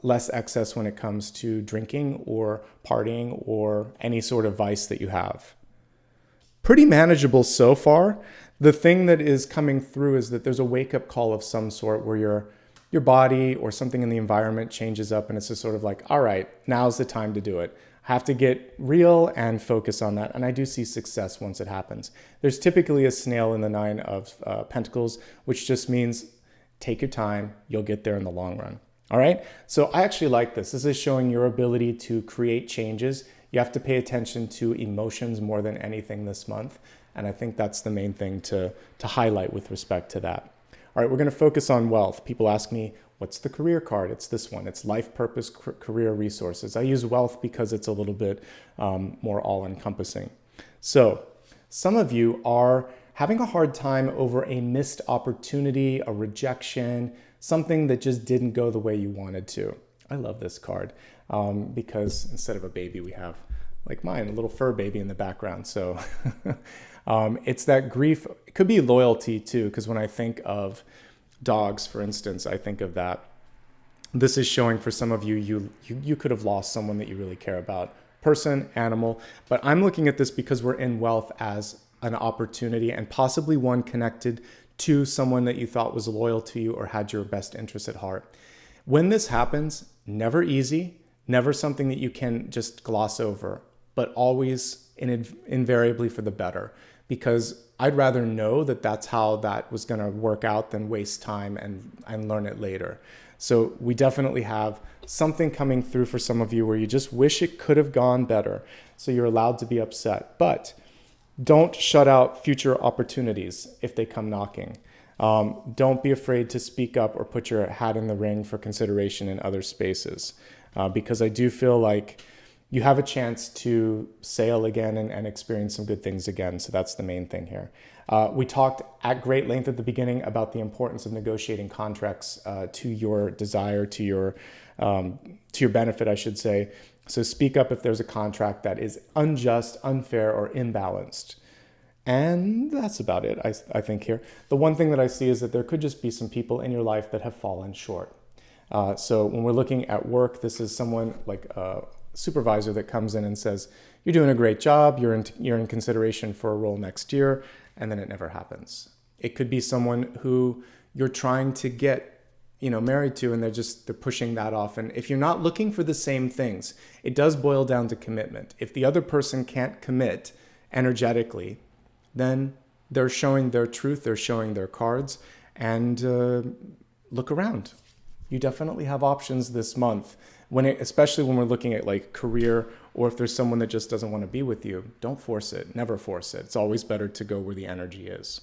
Less excess when it comes to drinking or partying or any sort of vice that you have. Pretty manageable so far. The thing that is coming through is that there's a wake-up call of some sort where your body or something in the environment changes up and it's just sort of like, all right, now's the time to do it. I have to get real and focus on that. And I do see success once it happens. There's typically a snail in the 9 of Pentacles, which just means take your time. You'll get there in the long run. All right. So I actually like this. This is showing your ability to create changes. You have to pay attention to emotions more than anything this month. And I think that's the main thing to highlight with respect to that. All right, we're going to focus on wealth. People ask me, What's the career card? It's this one. It's life purpose, career resources. I use wealth because it's a little bit more all-encompassing. So some of you are having a hard time over a missed opportunity, a rejection, something that just didn't go the way you wanted to. I love this card because instead of a baby, we have, like mine, a little fur baby in the background. So it's that grief. It could be loyalty too, because when I think of dogs, for instance, I think of that. This is showing for some of you, you could have lost someone that you really care about. Person, animal. But I'm looking at this because we're in wealth as an opportunity and possibly one connected to someone that you thought was loyal to you or had your best interest at heart. When this happens, never easy, never something that you can just gloss over, but always invariably for the better. Because I'd rather know that that's how that was going to work out than waste time and learn it later. So we definitely have something coming through for some of you where you just wish it could have gone better. So you're allowed to be upset. But don't shut out future opportunities if they come knocking. Don't be afraid to speak up or put your hat in the ring for consideration in other spaces. Because I do feel like you have a chance to sail again and experience some good things again. So that's the main thing here. We talked at great length at the beginning about the importance of negotiating contracts to your desire, to your benefit, I should say. So speak up if there's a contract that is unjust, unfair, or imbalanced. And that's about it, I think here. The one thing that I see is that there could just be some people in your life that have fallen short. So when we're looking at work, this is someone like a supervisor that comes in and says, you're doing a great job, you're in consideration for a role next year, and then it never happens. It could be someone who you're trying to get married to, and they're pushing that off. And if you're not looking for the same things, it does boil down to commitment. If the other person can't commit energetically, then they're showing their truth, they're showing their cards, and look around. You definitely have options this month. Especially when we're looking at like career, or if there's someone that just doesn't want to be with you, don't force it. Never force it. It's always better to go where the energy is.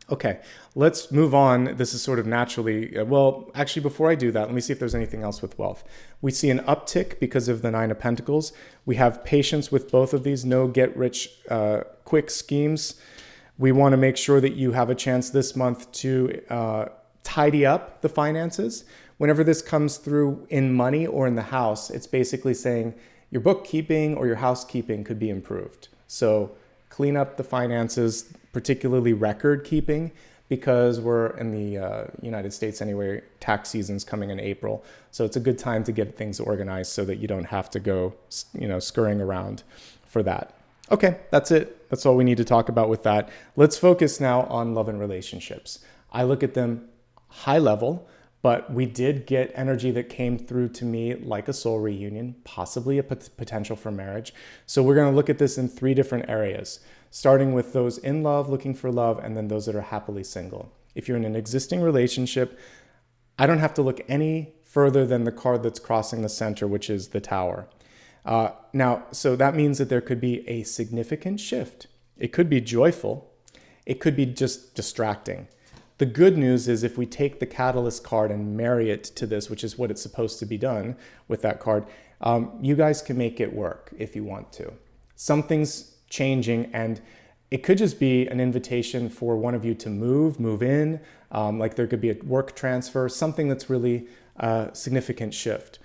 Okay, let's move on. This is sort of naturally, actually before I do that, let me see if there's anything else with wealth. We see an uptick because of the Nine of Pentacles. We have patience with both of these, no get rich quick schemes. We want to make sure that you have a chance this month to tidy up the finances. Whenever this comes through in money or in the house, it's basically saying your bookkeeping or your housekeeping could be improved. So clean up the finances, particularly record keeping, because we're in the United States anyway, tax season's coming in April. So it's a good time to get things organized so that you don't have to go, scurrying around for that. Okay, that's it. That's all we need to talk about with that. Let's focus now on love and relationships. I look at them high level, but we did get energy that came through to me like a soul reunion, possibly a potential for marriage. So we're going to look at this in 3 different areas, starting with those in love, looking for love, and then those that are happily single. If you're in an existing relationship, I don't have to look any further than the card that's crossing the center, which is the Tower. So that means that there could be a significant shift. It could be joyful. It could be just distracting. The good news is if we take the Catalyst card and marry it to this, which is what it's supposed to be done with that card, you guys can make it work if you want to. Something's changing, and it could just be an invitation for one of you to move in, like there could be a work transfer, something that's really a significant shift.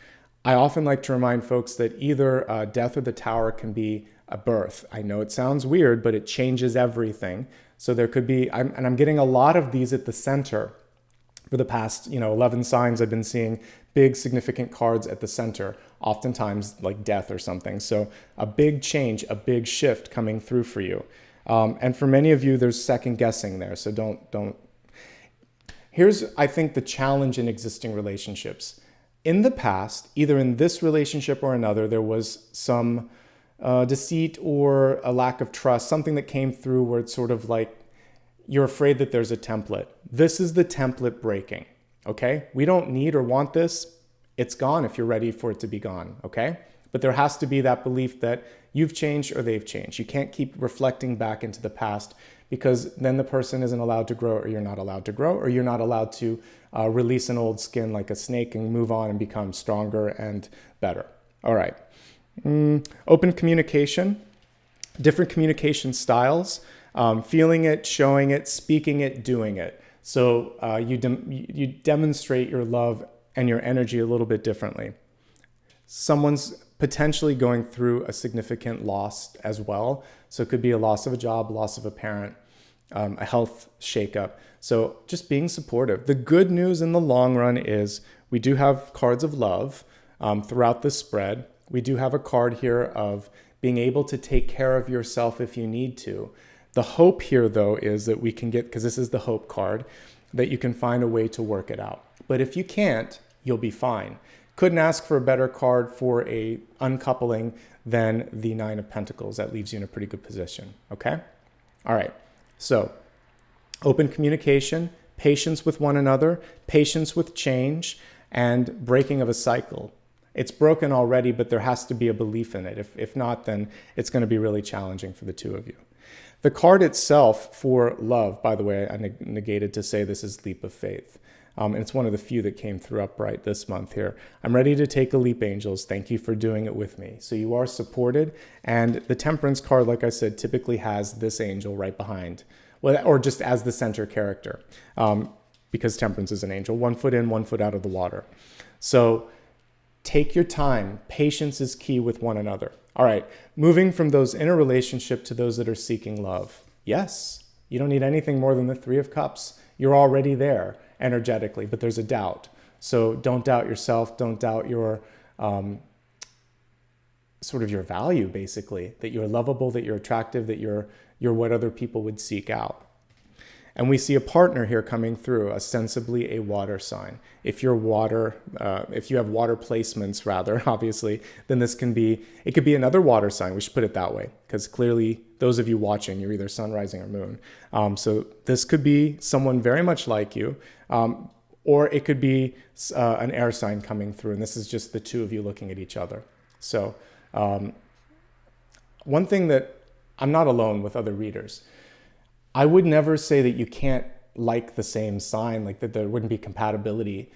I often like to remind folks that either death or the Tower can be a birth. I know it sounds weird, but it changes everything. So there could be, and I'm getting a lot of these at the center. For the past, 11 signs, I've been seeing big significant cards at the center, oftentimes like death or something. So a big change, a big shift coming through for you. And for many of you, there's second guessing there. So don't. Here's, I think, the challenge in existing relationships. In the past, either in this relationship or another, there was some deceit or a lack of trust, something that came through where it's sort of like you're afraid that there's a template. This is the template breaking, okay? We don't need or want this. It's gone if you're ready for it to be gone, okay? But there has to be that belief that you've changed or they've changed. You can't keep reflecting back into the past, because then the person isn't allowed to grow, or you're not allowed to grow, or you're not allowed to release an old skin like a snake and move on and become stronger and better. All right. Open communication, different communication styles, feeling it, showing it, speaking it, doing it. So you demonstrate your love and your energy a little bit differently. Someone's potentially going through a significant loss as well. So it could be a loss of a job, loss of a parent, a health shakeup. So just being supportive. The good news in the long run is we do have cards of love throughout the spread. We do have a card here of being able to take care of yourself if you need to. The hope here, though, is that we can get, because this is the hope card, that you can find a way to work it out. But if you can't, you'll be fine. Couldn't ask for a better card for a uncoupling than the Nine of Pentacles. That leaves you in a pretty good position, okay? All right, so open communication, patience with one another, patience with change, and breaking of a cycle. It's broken already, but there has to be a belief in it. If not, then it's going to be really challenging for the two of you. The card itself for love, by the way, I negated to say this is leap of faith. And it's one of the few that came through upright this month here. I'm ready to take a leap, angels. Thank you for doing it with me. So you are supported. And the Temperance card, like I said, typically has this angel right behind, well, or just as the center character, because Temperance is an angel, 1 foot in, 1 foot out of the water. So take your time. Patience is key with one another. All right, moving from those in a relationship to those that are seeking love. Yes, you don't need anything more than the Three of Cups. You're already there energetically, but there's a doubt. So don't doubt yourself. Don't doubt your sort of your value, basically, that you're lovable, that you're attractive, that you're what other people would seek out. And we see a partner here coming through, ostensibly a water sign. If you're water, if you have water placements, rather, obviously, then it could be another water sign. We should put it that way, because clearly those of you watching, you're either sun, rising, or moon. So this could be someone very much like you, or it could be an air sign coming through, and this is just the two of you looking at each other. So one thing that I'm not alone with other readers. I would never say that you can't like the same sign, like that there wouldn't be compatibility.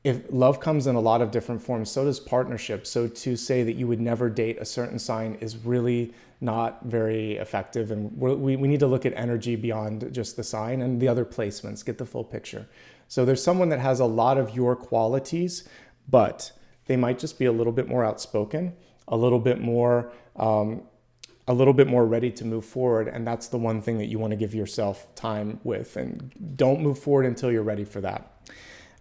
If love comes in a lot of different forms, so does partnership. So to say that you would never date a certain sign is really not very effective. And we need to look at energy beyond just the sign and the other placements, get the full picture. So there's someone that has a lot of your qualities, but they might just be a little bit more outspoken, a little bit more ready to move forward. And that's the one thing that you want to give yourself time with, and don't move forward until you're ready for that.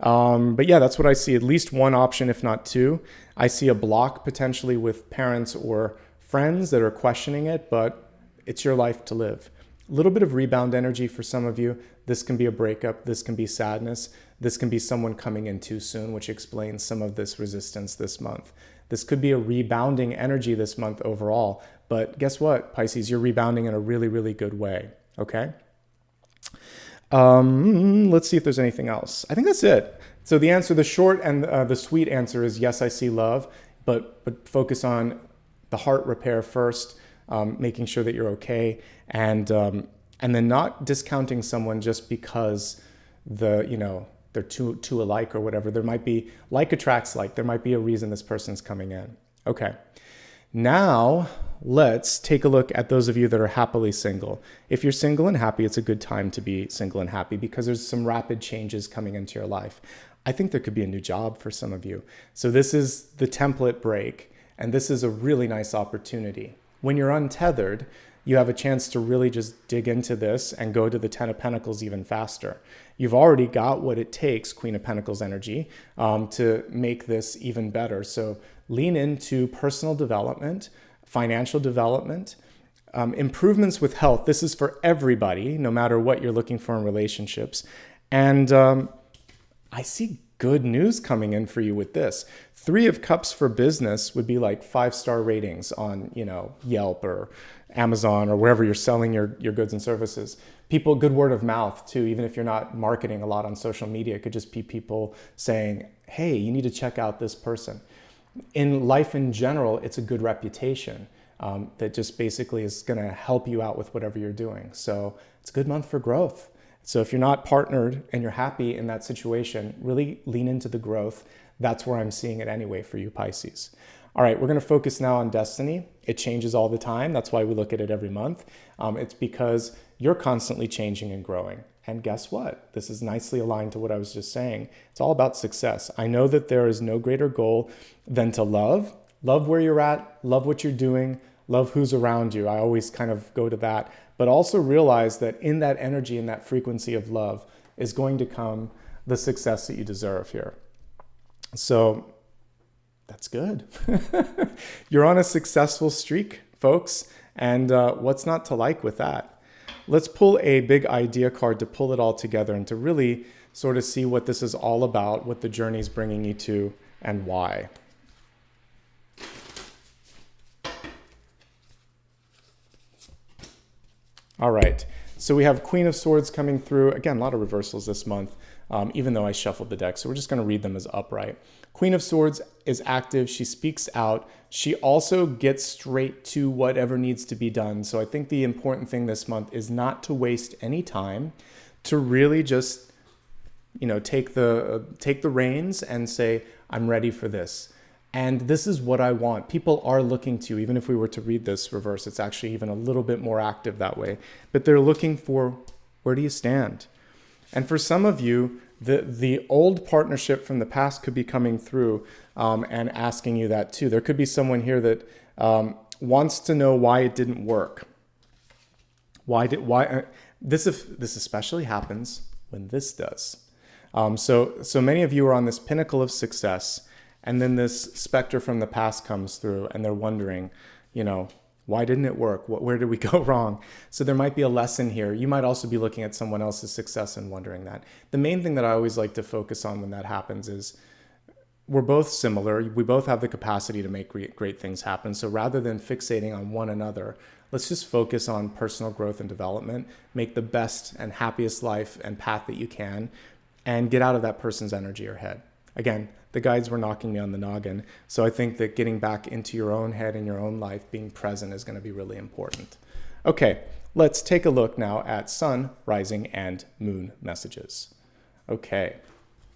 But yeah, that's what I see. At least one option, if not two. I see a block potentially with parents or friends that are questioning it, but it's your life to live. A little bit of rebound energy for some of you. This can be a breakup. This can be sadness. This can be someone coming in too soon, which explains some of this resistance this month. This could be a rebounding energy this month overall. But guess what, Pisces? You're rebounding in a really, really good way, okay? Let's see if there's anything else. I think that's it. So the answer, the short and the sweet answer is yes, I see love, but focus on the heart repair first, making sure that you're okay, and then not discounting someone just because they're too alike or whatever. There might be, like attracts like, there might be a reason this person's coming in. Okay. Now, let's take a look at those of you that are happily single. If you're single and happy, it's a good time to be single and happy because there's some rapid changes coming into your life. I think there could be a new job for some of you. So this is the template break, and this is a really nice opportunity. When you're untethered, you have a chance to really just dig into this and go to the Ten of Pentacles even faster. You've already got what it takes, Queen of Pentacles energy, to make this even better. So lean into personal development, financial development, improvements with health. This is for everybody, no matter what you're looking for in relationships. And I see good news coming in for you with this. 3 of Cups for business would be like 5-star ratings on, Yelp or Amazon or wherever you're selling your goods and services. People, good word of mouth too, even if you're not marketing a lot on social media, it could just be people saying, hey, you need to check out this person. in life in general, it's a good reputation that just basically is going to help you out with whatever you're doing. So it's a good month for growth. So if you're not partnered and you're happy in that situation, really lean into the growth. That's where I'm seeing it anyway for you, Pisces. All right, we're going to focus now on destiny. It changes all the time. That's why we look at it every month. It's because you're constantly changing and growing. And guess what? This is nicely aligned to what I was just saying. It's all about success. I know that there is no greater goal than to love where you're at, love what you're doing, love who's around you. I always kind of go to that, but also realize that in that energy and that frequency of love is going to come the success that you deserve here. So that's good. You're on a successful streak, folks. And what's not to like with that? Let's pull a big idea card to pull it all together and to really sort of see what this is all about, what the journey is bringing you to, and why. All right, so we have Queen of Swords coming through. Again, a lot of reversals this month, even though I shuffled the deck. So we're just going to read them as upright. Queen of Swords is active. She speaks out. She also gets straight to whatever needs to be done. So I think the important thing this month is not to waste any time, to really just, take the reins and say, I'm ready for this. And this is what I want. People are looking to you. Even if we were to read this reverse, it's actually even a little bit more active that way. But they're looking for, where do you stand? And for some of you, the old partnership from the past could be coming through and asking you that too. There could be someone here that wants to know why it didn't work. This especially happens when this does. So many of you are on this pinnacle of success, and then this specter from the past comes through, and they're wondering, why didn't it work? Where did we go wrong? So there might be a lesson here. You might also be looking at someone else's success and wondering that. The main thing that I always like to focus on when that happens is we're both similar. We both have the capacity to make great things happen. So rather than fixating on one another, let's just focus on personal growth and development, make the best and happiest life and path that you can, and get out of that person's energy or head. Again, the guides were knocking me on the noggin. So I think that getting back into your own head and your own life, being present, is going to be really important. Okay, let's take a look now at sun, rising, and moon messages. Okay.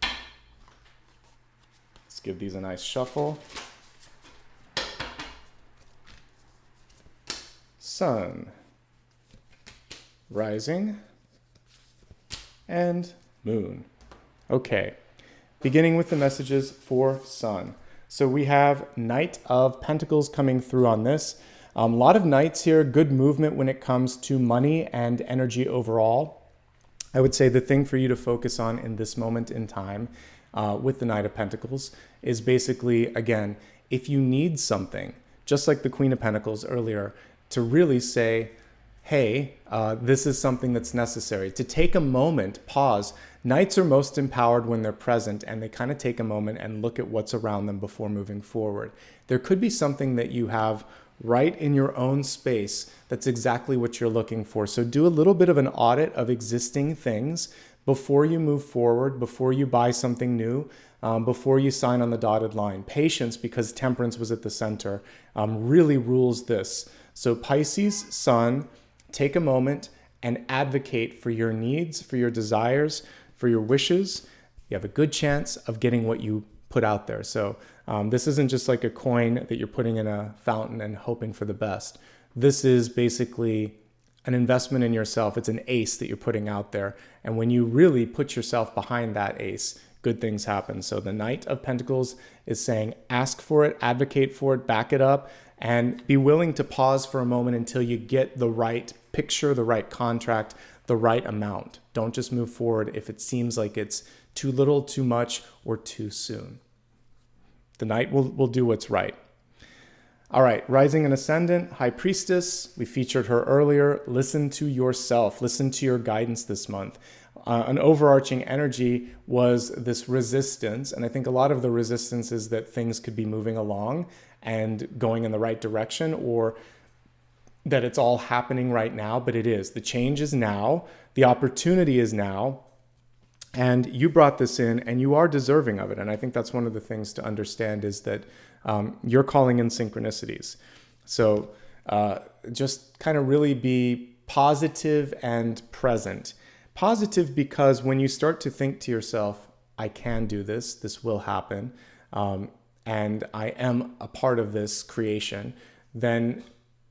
Let's give these a nice shuffle. Sun, rising, and moon. Okay. Beginning with the messages for sun. So we have Knight of Pentacles coming through on this. A lot of knights here, good movement when it comes to money and energy overall. I would say the thing for you to focus on in this moment in time with the Knight of Pentacles is basically, again, if you need something, just like the Queen of Pentacles earlier, to really say, hey, this is something that's necessary. To take a moment, pause. Knights are most empowered when they're present and they kind of take a moment and look at what's around them before moving forward. There could be something that you have right in your own space that's exactly what you're looking for. So do a little bit of an audit of existing things before you move forward, before you buy something new, before you sign on the dotted line. Patience, because temperance was at the center, really rules this. So Pisces, sun, take a moment and advocate for your needs, for your desires, for your wishes. You have a good chance of getting what you put out there. So this isn't just like a coin that you're putting in a fountain and hoping for the best. This is basically an investment in yourself. It's an ace that you're putting out there. And when you really put yourself behind that ace, good things happen. So the Knight of Pentacles is saying, ask for it, advocate for it, back it up, and be willing to pause for a moment until you get the right picture, the right contract, the right amount. Don't just move forward if it seems like it's too little, too much, or too soon. The Knight will do what's right. All right, rising and ascendant, High Priestess. We featured her earlier. Listen to yourself. Listen to your guidance this month. An overarching energy was this resistance, and I think a lot of the resistance is that things could be moving along and going in the right direction, or that it's all happening right now, but it is. The change is now. The opportunity is now. And you brought this in, and you are deserving of it. And I think that's one of the things to understand is that You're calling in synchronicities. So just kind of really be positive and present. Positive because when you start to think to yourself, I can do this, this will happen, and I am a part of this creation, then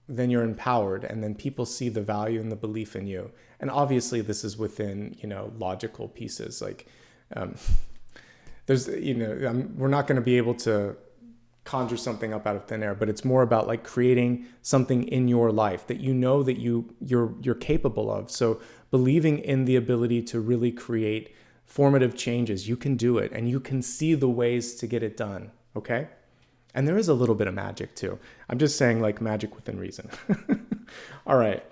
you're empowered, and then people see the value and the belief in you. And obviously this is within, logical pieces. Like there's, we're not going to be able to conjure something up out of thin air, but it's more about like creating something in your life that that you're capable of. So believing in the ability to really create formative changes. You can do it, and you can see the ways to get it done. Okay. And there is a little bit of magic too. I'm just saying, like, magic within reason. All right.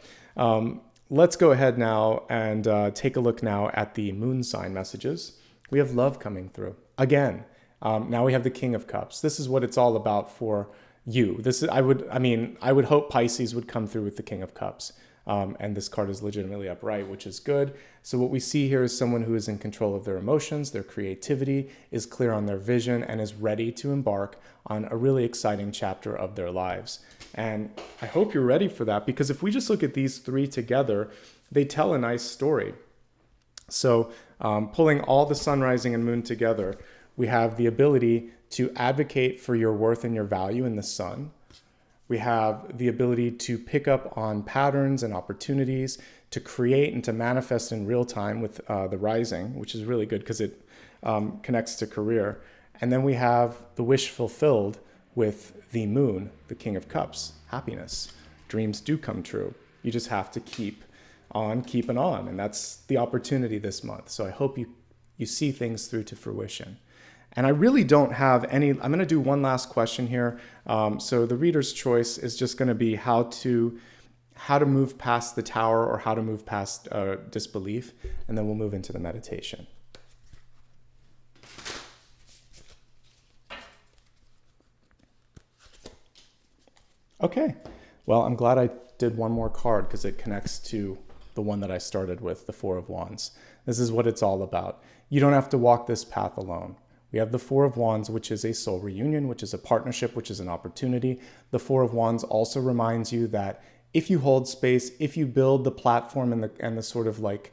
Let's go ahead now and take a look now at the moon sign messages. We have love coming through again. Now we have the King of Cups. This is what it's all about for you. I would hope Pisces would come through with the King of Cups. And this card is legitimately upright, which is good. So what we see here is someone who is in control of their emotions, their creativity, is clear on their vision, and is ready to embark on a really exciting chapter of their lives. And I hope you're ready for that, because if we just look at these three together, they tell a nice story. So pulling all the sun, rising, and moon together, we have the ability to advocate for your worth and your value in the sun. We have the ability to pick up on patterns and opportunities, to create and to manifest in real time with the rising, which is really good because it connects to career. And then we have the wish fulfilled with the moon, the King of Cups, happiness. Dreams do come true. You just have to keep on keeping on. And that's the opportunity this month. So I hope you see things through to fruition. And I really don't have any. I'm going to do one last question here. So the reader's choice is just going to be how to move past the tower, or how to move past disbelief. And then we'll move into the meditation. Okay. Well, I'm glad I did one more card because it connects to the one that I started with, the Four of Wands. This is what it's all about. You don't have to walk this path alone. We have the Four of Wands, which is a soul reunion, which is a partnership, which is an opportunity. The Four of Wands also reminds you that if you hold space, if you build the platform and the sort of like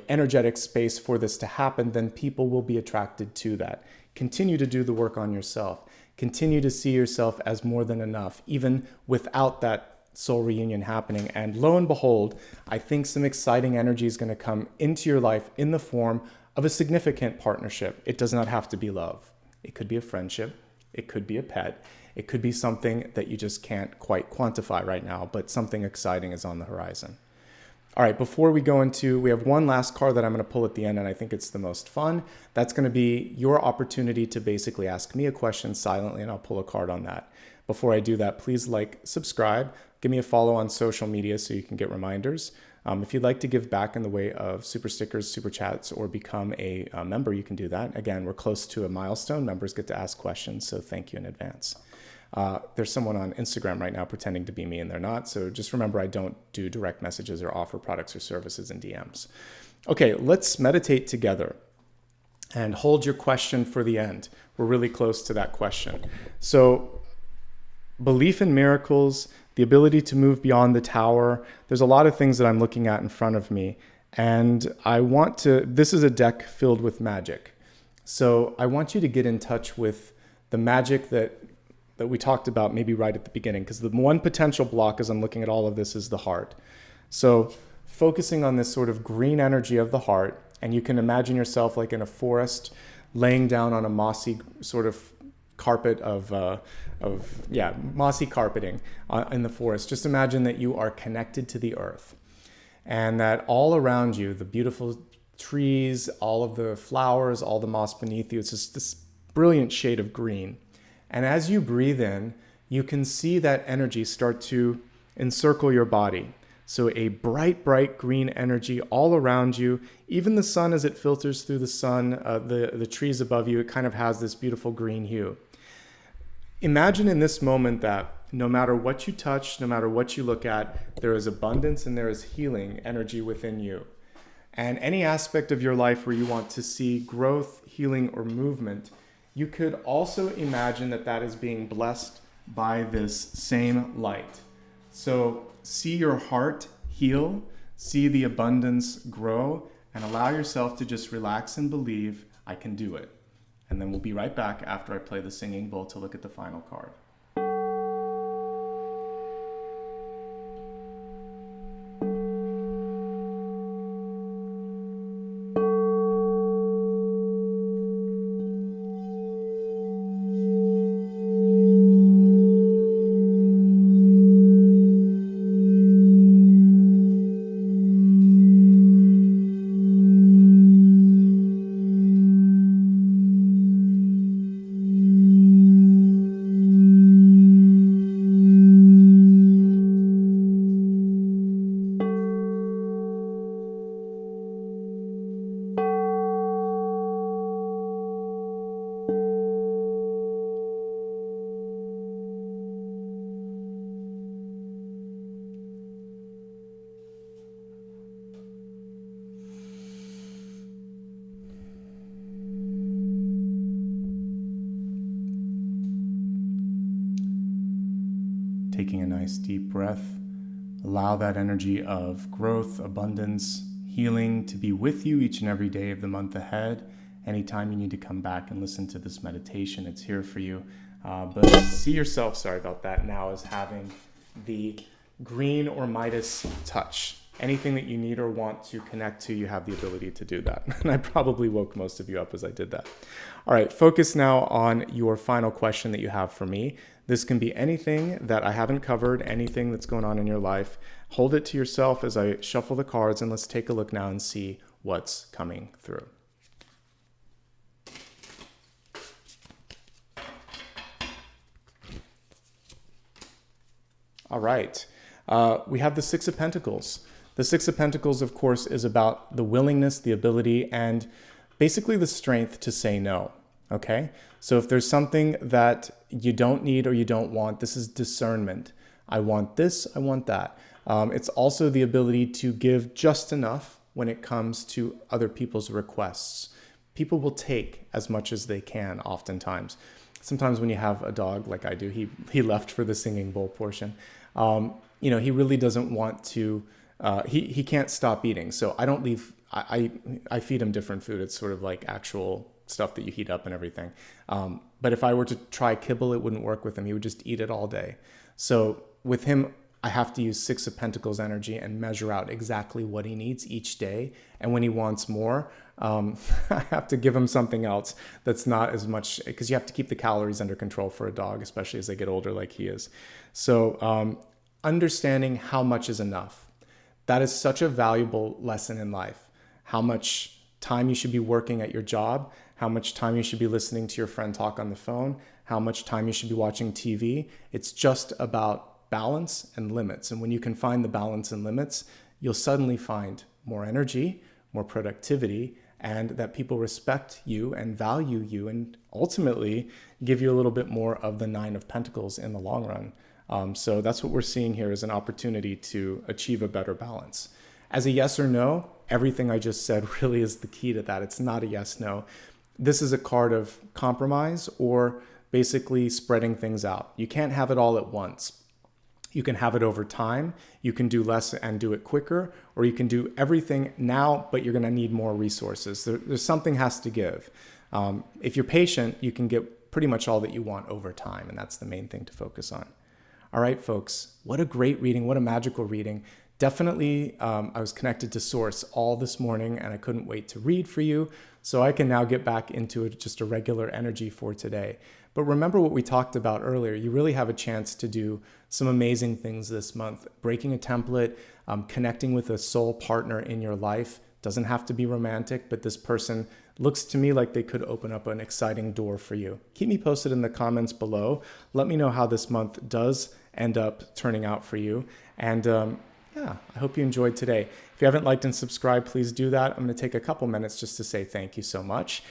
energetic space for this to happen, then people will be attracted to that. Continue to do the work on yourself. Continue to see yourself as more than enough, even without that soul reunion happening. And lo and behold, I think some exciting energy is going to come into your life in the form of a significant partnership. It does not have to be love. It could be a friendship. It could be a pet. It could be something that you just can't quite quantify right now, but something exciting is on the horizon. All right, before we go into, we have one last card that I'm going to pull at the end, and I think it's the most fun. That's going to be your opportunity to basically ask me a question silently, and I'll pull a card on that. Before I do that, please subscribe, give me a follow on social media so you can get reminders. If you'd like to give back in the way of super stickers, super chats, or become a member, you can do that. Again, we're close to a milestone. Members get to ask questions, so thank you in advance. There's someone on Instagram right now pretending to be me, and they're not. So just remember, I don't do direct messages or offer products or services in DMs. Okay, let's meditate together and hold your question for the end. We're really close to that question. So belief in miracles, the ability to move beyond the tower. There's a lot of things that I'm looking at in front of me. And this is a deck filled with magic. So I want you to get in touch with the magic that we talked about maybe right at the beginning, because the one potential block as I'm looking at all of this is the heart. So focusing on this sort of green energy of the heart, and you can imagine yourself like in a forest, laying down on a mossy sort of carpet mossy carpeting in the forest. Just imagine that you are connected to the earth, and that all around you, the beautiful trees, all of the flowers, all the moss beneath you, it's just this brilliant shade of green. And as you breathe in, you can see that energy start to encircle your body. So a bright, bright green energy all around you. Even the sun, as it filters through the sun, the trees above you, it kind of has this beautiful green hue. Imagine in this moment that no matter what you touch, no matter what you look at, there is abundance and there is healing energy within you. And any aspect of your life where you want to see growth, healing, or movement, You could also imagine that that is being blessed by this same light. So see your heart heal, see the abundance grow, and allow yourself to just relax and believe I can do it. And then we'll be right back after I play the singing bowl to look at the final card. Taking a nice deep breath, allow that energy of growth, abundance, healing to be with you each and every day of the month ahead. Anytime you need to come back and listen to this meditation, it's here for you. But see yourself, sorry about that, now as having the green or Midas touch. Anything that you need or want to connect to, you have the ability to do that. And I probably woke most of you up as I did that. All right, focus now on your final question that you have for me. This can be anything that I haven't covered, anything that's going on in your life. Hold it to yourself as I shuffle the cards, and let's take a look now and see what's coming through. All right, we have the Six of Pentacles. The Six of Pentacles, of course, is about the willingness, the ability, and basically the strength to say no, okay? So if there's something that you don't need or you don't want, this is discernment. I want this, I want that. It's also the ability to give just enough when it comes to other people's requests. People will take as much as they can oftentimes. Sometimes when you have a dog like I do, he left for the singing bowl portion. He really doesn't want to, he can't stop eating. So I don't leave, I feed him different food. It's sort of like actual stuff that you heat up and everything. But if I were to try kibble, it wouldn't work with him. He would just eat it all day. So with him, I have to use Six of Pentacles energy and measure out exactly what he needs each day. And when he wants more, I have to give him something else that's not as much, because you have to keep the calories under control for a dog, especially as they get older like he is. So understanding how much is enough. That is such a valuable lesson in life. How much time you should be working at your job, how much time you should be listening to your friend talk on the phone, how much time you should be watching TV. It's just about balance and limits. And when you can find the balance and limits, you'll suddenly find more energy, more productivity, and that people respect you and value you and ultimately give you a little bit more of the Nine of Pentacles in the long run. So that's what we're seeing here is an opportunity to achieve a better balance. As a yes or no, everything I just said really is the key to that. It's not a yes, no. This is a card of compromise or basically spreading things out. You can't have it all at once. You can have it over time. You can do less and do it quicker, or you can do everything now, but you're going to need more resources. There's something has to give. If you're patient, you can get pretty much all that you want over time, and that's the main thing to focus on. All right, folks, what a great reading. What a magical reading. Definitely, I was connected to Source all this morning, and I couldn't wait to read for you, so I can now get back into just a regular energy for today. But remember what we talked about earlier. You really have a chance to do some amazing things this month. Breaking a template, connecting with a soul partner in your life. Doesn't have to be romantic, but this person looks to me like they could open up an exciting door for you. Keep me posted in the comments below. Let me know how this month does end up turning out for you. And yeah, I hope you enjoyed today. If you haven't liked and subscribed, please do that. I'm going to take a couple minutes just to say thank you so much.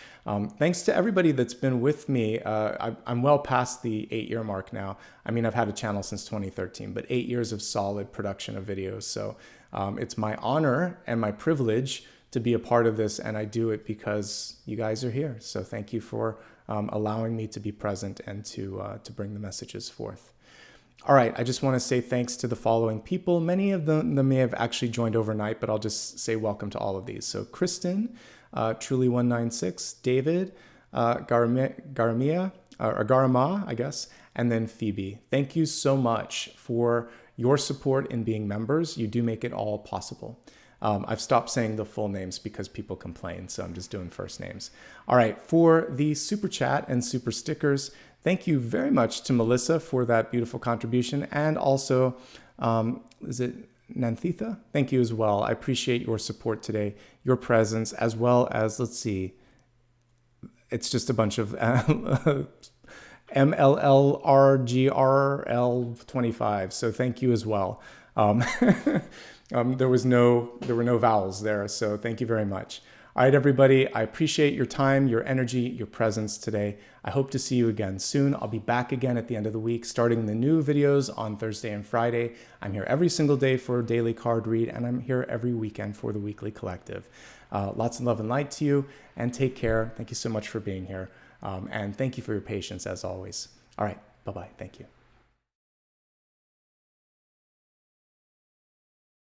Thanks to everybody that's been with me. I'm well past the 8-year mark now. I mean, I've had a channel since 2013, but 8 years of solid production of videos. So it's my honor and my privilege to be a part of this, and I do it because you guys are here. So thank you for allowing me to be present and to bring the messages forth. All right, I just want to say thanks to the following people. Many of them may have actually joined overnight, but I'll just say welcome to all of these. So Kristen, Truly196, David, Garamia, or Garama, I guess, and then Phoebe. Thank you so much for your support in being members. You do make it all possible. I've stopped saying the full names because people complain, so I'm just doing first names. All right, for the super chat and super stickers, thank you very much to Melissa for that beautiful contribution, and also, is it Nanthitha? Thank you as well. I appreciate your support today, your presence, as well as, let's see, it's just a bunch of MLLRGRL25, so thank you as well. There were no vowels there, so thank you very much. All right, everybody, I appreciate your time, your energy, your presence today. I hope to see you again soon. I'll be back again at the end of the week, starting the new videos on Thursday and Friday. I'm here every single day for a daily card read, and I'm here every weekend for the weekly collective. Lots of love and light to you, and take care. Thank you so much for being here, and thank you for your patience as always. All right, bye-bye. Thank you.